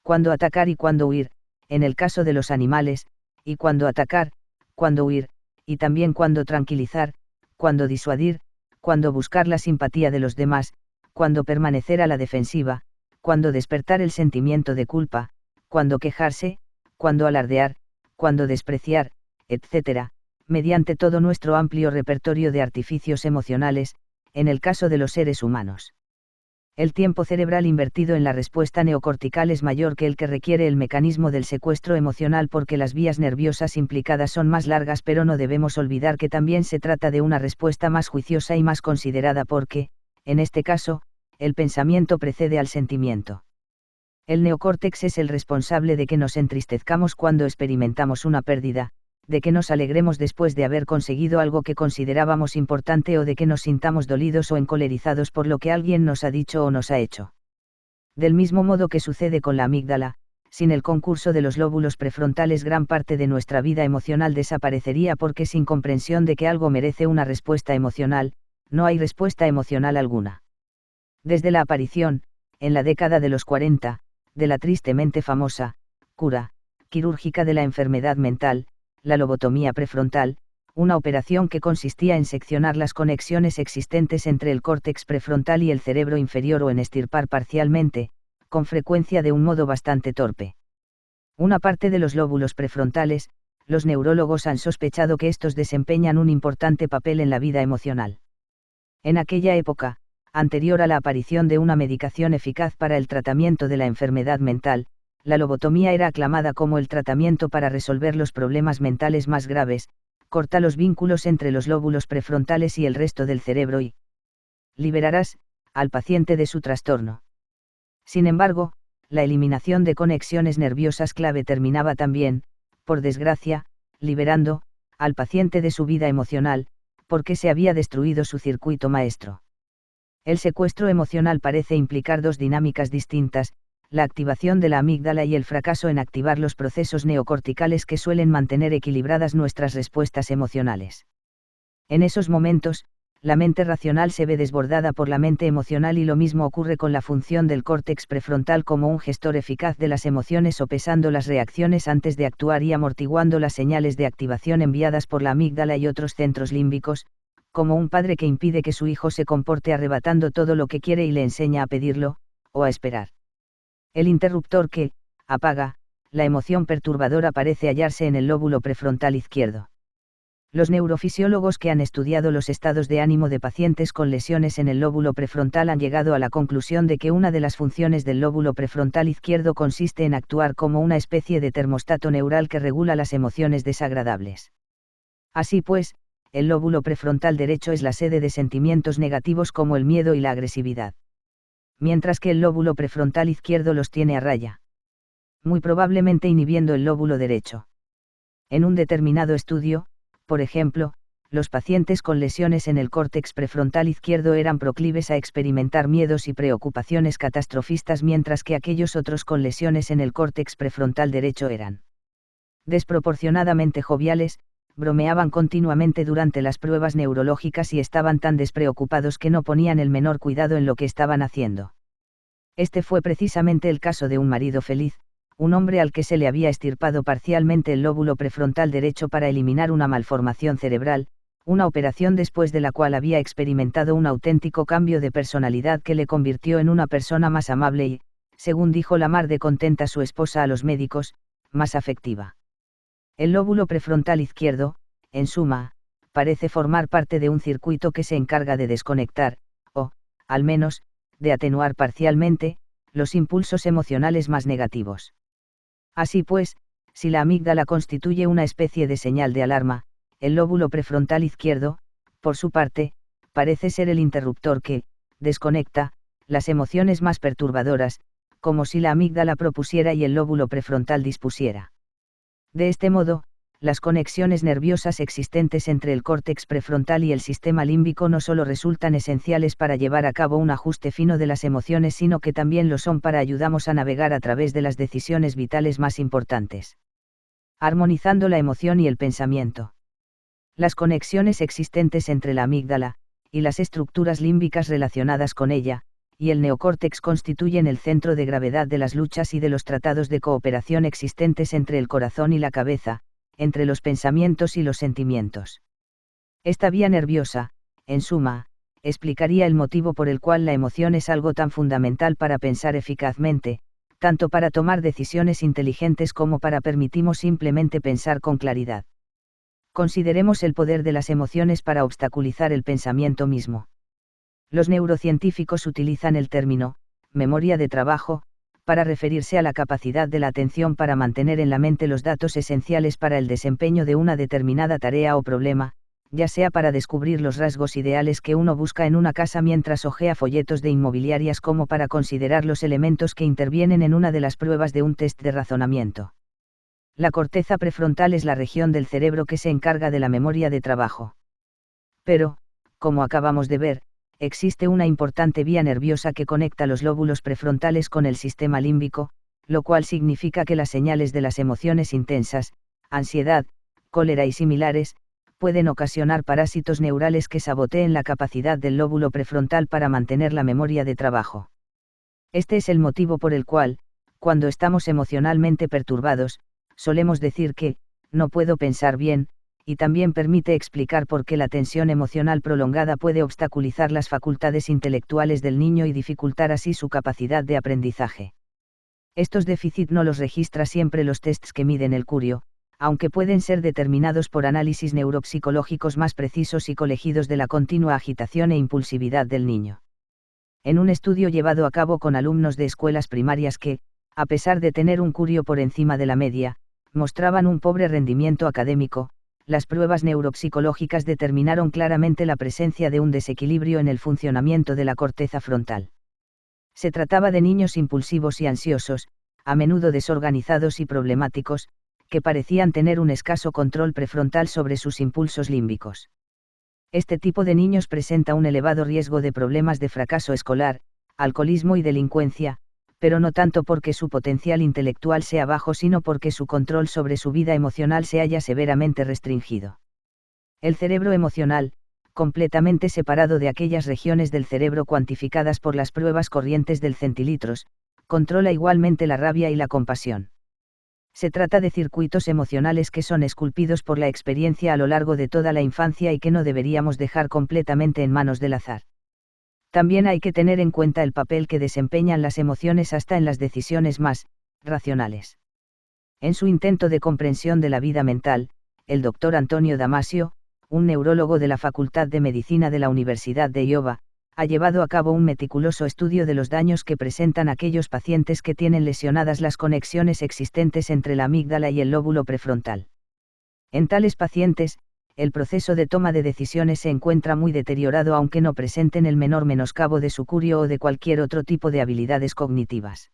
[SPEAKER 1] Cuándo atacar y cuándo huir, en el caso de los animales, y cuándo atacar, cuándo huir, y también cuándo tranquilizar, cuándo disuadir, cuándo buscar la simpatía de los demás, cuándo permanecer a la defensiva, cuándo despertar el sentimiento de culpa, cuándo quejarse, cuándo alardear, cuándo despreciar, etc., mediante todo nuestro amplio repertorio de artificios emocionales, en el caso de los seres humanos. El tiempo cerebral invertido en la respuesta neocortical es mayor que el que requiere el mecanismo del secuestro emocional porque las vías nerviosas implicadas son más largas, pero no debemos olvidar que también se trata de una respuesta más juiciosa y más considerada porque, en este caso, el pensamiento precede al sentimiento. El neocórtex es el responsable de que nos entristezcamos cuando experimentamos una pérdida, de que nos alegremos después de haber conseguido algo que considerábamos importante o de que nos sintamos dolidos o encolerizados por lo que alguien nos ha dicho o nos ha hecho. Del mismo modo que sucede con la amígdala, sin el concurso de los lóbulos prefrontales gran parte de nuestra vida emocional desaparecería porque sin comprensión de que algo merece una respuesta emocional, no hay respuesta emocional alguna. Desde la aparición, en la década de los 40, de la tristemente famosa cura quirúrgica de la enfermedad mental, la lobotomía prefrontal, una operación que consistía en seccionar las conexiones existentes entre el córtex prefrontal y el cerebro inferior o en extirpar parcialmente, con frecuencia de un modo bastante torpe, una parte de los lóbulos prefrontales. Los neurólogos han sospechado que estos desempeñan un importante papel en la vida emocional. En aquella época, anterior a la aparición de una medicación eficaz para el tratamiento de la enfermedad mental, la lobotomía era aclamada como el tratamiento para resolver los problemas mentales más graves, corta los vínculos entre los lóbulos prefrontales y el resto del cerebro y liberarás al paciente de su trastorno. Sin embargo, la eliminación de conexiones nerviosas clave terminaba también, por desgracia, liberando al paciente de su vida emocional, porque se había destruido su circuito maestro. El secuestro emocional parece implicar dos dinámicas distintas, la activación de la amígdala y el fracaso en activar los procesos neocorticales que suelen mantener equilibradas nuestras respuestas emocionales. En esos momentos, la mente racional se ve desbordada por la mente emocional y lo mismo ocurre con la función del córtex prefrontal como un gestor eficaz de las emociones sopesando las reacciones antes de actuar y amortiguando las señales de activación enviadas por la amígdala y otros centros límbicos, como un padre que impide que su hijo se comporte arrebatando todo lo que quiere y le enseña a pedirlo, o a esperar. El interruptor que apaga la emoción perturbadora parece hallarse en el lóbulo prefrontal izquierdo. Los neurofisiólogos que han estudiado los estados de ánimo de pacientes con lesiones en el lóbulo prefrontal han llegado a la conclusión de que una de las funciones del lóbulo prefrontal izquierdo consiste en actuar como una especie de termostato neural que regula las emociones desagradables. Así pues, el lóbulo prefrontal derecho es la sede de sentimientos negativos como el miedo y la agresividad. Mientras que el lóbulo prefrontal izquierdo los tiene a raya. Muy probablemente inhibiendo el lóbulo derecho. En un determinado estudio, por ejemplo, los pacientes con lesiones en el córtex prefrontal izquierdo eran proclives a experimentar miedos y preocupaciones catastrofistas mientras que aquellos otros con lesiones en el córtex prefrontal derecho eran desproporcionadamente joviales, bromeaban continuamente durante las pruebas neurológicas y estaban tan despreocupados que no ponían el menor cuidado en lo que estaban haciendo. Este fue precisamente el caso de un marido feliz, un hombre al que se le había extirpado parcialmente el lóbulo prefrontal derecho para eliminar una malformación cerebral, una operación después de la cual había experimentado un auténtico cambio de personalidad que le convirtió en una persona más amable y, según dijo la mar de contenta su esposa a los médicos, más afectiva. El lóbulo prefrontal izquierdo, en suma, parece formar parte de un circuito que se encarga de desconectar, o, al menos, de atenuar parcialmente, los impulsos emocionales más negativos. Así pues, si la amígdala constituye una especie de señal de alarma, el lóbulo prefrontal izquierdo, por su parte, parece ser el interruptor que desconecta las emociones más perturbadoras, como si la amígdala propusiera y el lóbulo prefrontal dispusiera. De este modo, las conexiones nerviosas existentes entre el córtex prefrontal y el sistema límbico no solo resultan esenciales para llevar a cabo un ajuste fino de las emociones, sino que también lo son para ayudarnos a navegar a través de las decisiones vitales más importantes. Armonizando la emoción y el pensamiento. Las conexiones existentes entre la amígdala y las estructuras límbicas relacionadas con ella, y el neocórtex constituyen el centro de gravedad de las luchas y de los tratados de cooperación existentes entre el corazón y la cabeza, entre los pensamientos y los sentimientos. Esta vía nerviosa, en suma, explicaría el motivo por el cual la emoción es algo tan fundamental para pensar eficazmente, tanto para tomar decisiones inteligentes como para permitirnos simplemente pensar con claridad. Consideremos el poder de las emociones para obstaculizar el pensamiento mismo. Los neurocientíficos utilizan el término memoria de trabajo para referirse a la capacidad de la atención para mantener en la mente los datos esenciales para el desempeño de una determinada tarea o problema, ya sea para descubrir los rasgos ideales que uno busca en una casa mientras hojea folletos de inmobiliarias como para considerar los elementos que intervienen en una de las pruebas de un test de razonamiento. La corteza prefrontal es la región del cerebro que se encarga de la memoria de trabajo. Pero, como acabamos de ver, existe una importante vía nerviosa que conecta los lóbulos prefrontales con el sistema límbico, lo cual significa que las señales de las emociones intensas, ansiedad, cólera y similares, pueden ocasionar parásitos neurales que saboteen la capacidad del lóbulo prefrontal para mantener la memoria de trabajo. Este es el motivo por el cual, cuando estamos emocionalmente perturbados, solemos decir que, no puedo pensar bien, y también permite explicar por qué la tensión emocional prolongada puede obstaculizar las facultades intelectuales del niño y dificultar así su capacidad de aprendizaje. Estos déficits no los registra siempre los tests que miden el curio, aunque pueden ser determinados por análisis neuropsicológicos más precisos y colegidos de la continua agitación e impulsividad del niño. En un estudio llevado a cabo con alumnos de escuelas primarias que, a pesar de tener un curio por encima de la media, mostraban un pobre rendimiento académico, las pruebas neuropsicológicas determinaron claramente la presencia de un desequilibrio en el funcionamiento de la corteza frontal. Se trataba de niños impulsivos y ansiosos, a menudo desorganizados y problemáticos, que parecían tener un escaso control prefrontal sobre sus impulsos límbicos. Este tipo de niños presenta un elevado riesgo de problemas de fracaso escolar, alcoholismo y delincuencia, pero no tanto porque su potencial intelectual sea bajo, sino porque su control sobre su vida emocional se haya severamente restringido. El cerebro emocional, completamente separado de aquellas regiones del cerebro cuantificadas por las pruebas corrientes del centilitros, controla igualmente la rabia y la compasión. Se trata de circuitos emocionales que son esculpidos por la experiencia a lo largo de toda la infancia y que no deberíamos dejar completamente en manos del azar. También hay que tener en cuenta el papel que desempeñan las emociones hasta en las decisiones más racionales. En su intento de comprensión de la vida mental, el doctor Antonio Damasio, un neurólogo de la Facultad de Medicina de la Universidad de Iowa, ha llevado a cabo un meticuloso estudio de los daños que presentan aquellos pacientes que tienen lesionadas las conexiones existentes entre la amígdala y el lóbulo prefrontal. En tales pacientes, el proceso de toma de decisiones se encuentra muy deteriorado aunque no presenten el menor menoscabo de su curio o de cualquier otro tipo de habilidades cognitivas.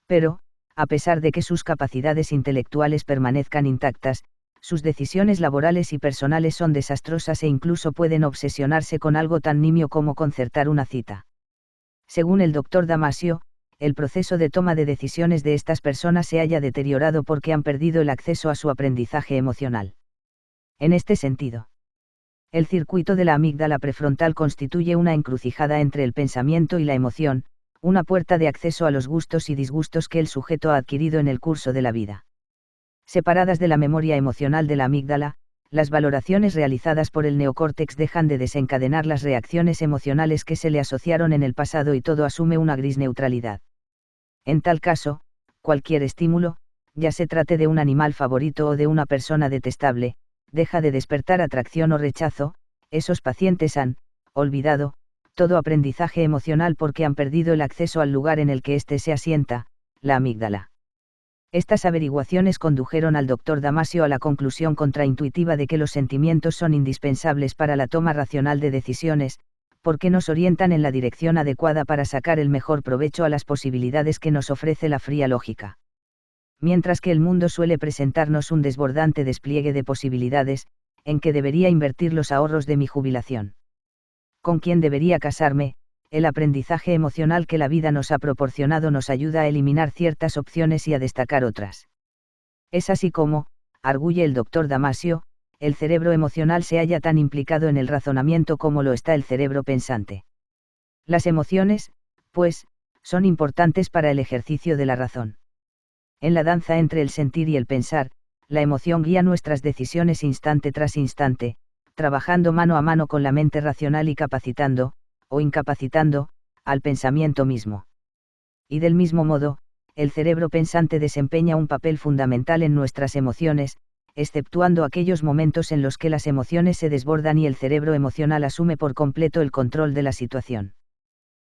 [SPEAKER 1] Pero, a pesar de que sus capacidades intelectuales permanezcan intactas, sus decisiones laborales y personales son desastrosas e incluso pueden obsesionarse con algo tan nimio como concertar una cita. Según el doctor Damasio, el proceso de toma de decisiones de estas personas se halla deteriorado porque han perdido el acceso a su aprendizaje emocional. En este sentido, el circuito de la amígdala prefrontal constituye una encrucijada entre el pensamiento y la emoción, una puerta de acceso a los gustos y disgustos que el sujeto ha adquirido en el curso de la vida. Separadas de la memoria emocional de la amígdala, las valoraciones realizadas por el neocórtex dejan de desencadenar las reacciones emocionales que se le asociaron en el pasado y todo asume una gris neutralidad. En tal caso, cualquier estímulo, ya se trate de un animal favorito o de una persona detestable, deja de despertar atracción o rechazo. Esos pacientes han olvidado todo aprendizaje emocional porque han perdido el acceso al lugar en el que éste se asienta, la amígdala. Estas averiguaciones condujeron al doctor Damasio a la conclusión contraintuitiva de que los sentimientos son indispensables para la toma racional de decisiones, porque nos orientan en la dirección adecuada para sacar el mejor provecho a las posibilidades que nos ofrece la fría lógica. Mientras que el mundo suele presentarnos un desbordante despliegue de posibilidades, ¿en qué debería invertir los ahorros de mi jubilación? ¿Con quién debería casarme? El aprendizaje emocional que la vida nos ha proporcionado nos ayuda a eliminar ciertas opciones y a destacar otras. Es así como, arguye el doctor Damasio, el cerebro emocional se halla tan implicado en el razonamiento como lo está el cerebro pensante. Las emociones, pues, son importantes para el ejercicio de la razón. En la danza entre el sentir y el pensar, la emoción guía nuestras decisiones instante tras instante, trabajando mano a mano con la mente racional y capacitando, o incapacitando, al pensamiento mismo. Y del mismo modo, el cerebro pensante desempeña un papel fundamental en nuestras emociones, exceptuando aquellos momentos en los que las emociones se desbordan y el cerebro emocional asume por completo el control de la situación.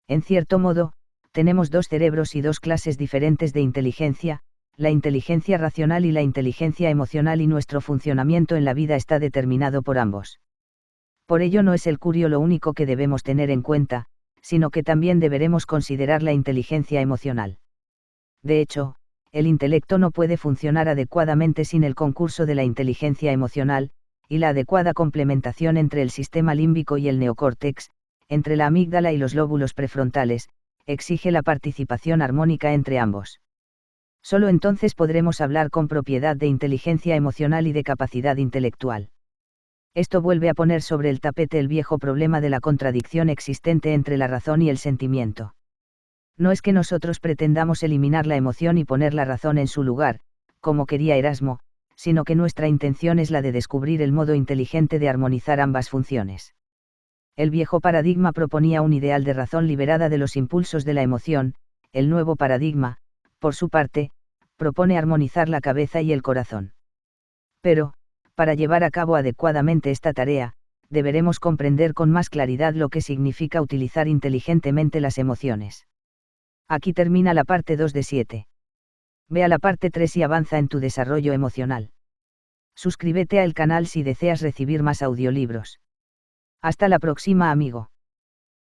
[SPEAKER 1] En cierto modo, tenemos dos cerebros y dos clases diferentes de inteligencia, la inteligencia racional y la inteligencia emocional, y nuestro funcionamiento en la vida está determinado por ambos. Por ello no es el curio lo único que debemos tener en cuenta, sino que también deberemos considerar la inteligencia emocional. De hecho, el intelecto no puede funcionar adecuadamente sin el concurso de la inteligencia emocional, y la adecuada complementación entre el sistema límbico y el neocórtex, entre la amígdala y los lóbulos prefrontales, exige la participación armónica entre ambos. Solo entonces podremos hablar con propiedad de inteligencia emocional y de capacidad intelectual. Esto vuelve a poner sobre el tapete el viejo problema de la contradicción existente entre la razón y el sentimiento. No es que nosotros pretendamos eliminar la emoción y poner la razón en su lugar, como quería Erasmo, sino que nuestra intención es la de descubrir el modo inteligente de armonizar ambas funciones. El viejo paradigma proponía un ideal de razón liberada de los impulsos de la emoción. El nuevo paradigma, por su parte, propone armonizar la cabeza y el corazón. Pero, para llevar a cabo adecuadamente esta tarea, deberemos comprender con más claridad lo que significa utilizar inteligentemente las emociones. Aquí termina la parte 2 de 7. Ve a la parte 3 y avanza en tu desarrollo emocional. Suscríbete al canal si deseas recibir más audiolibros. Hasta la próxima, amigo.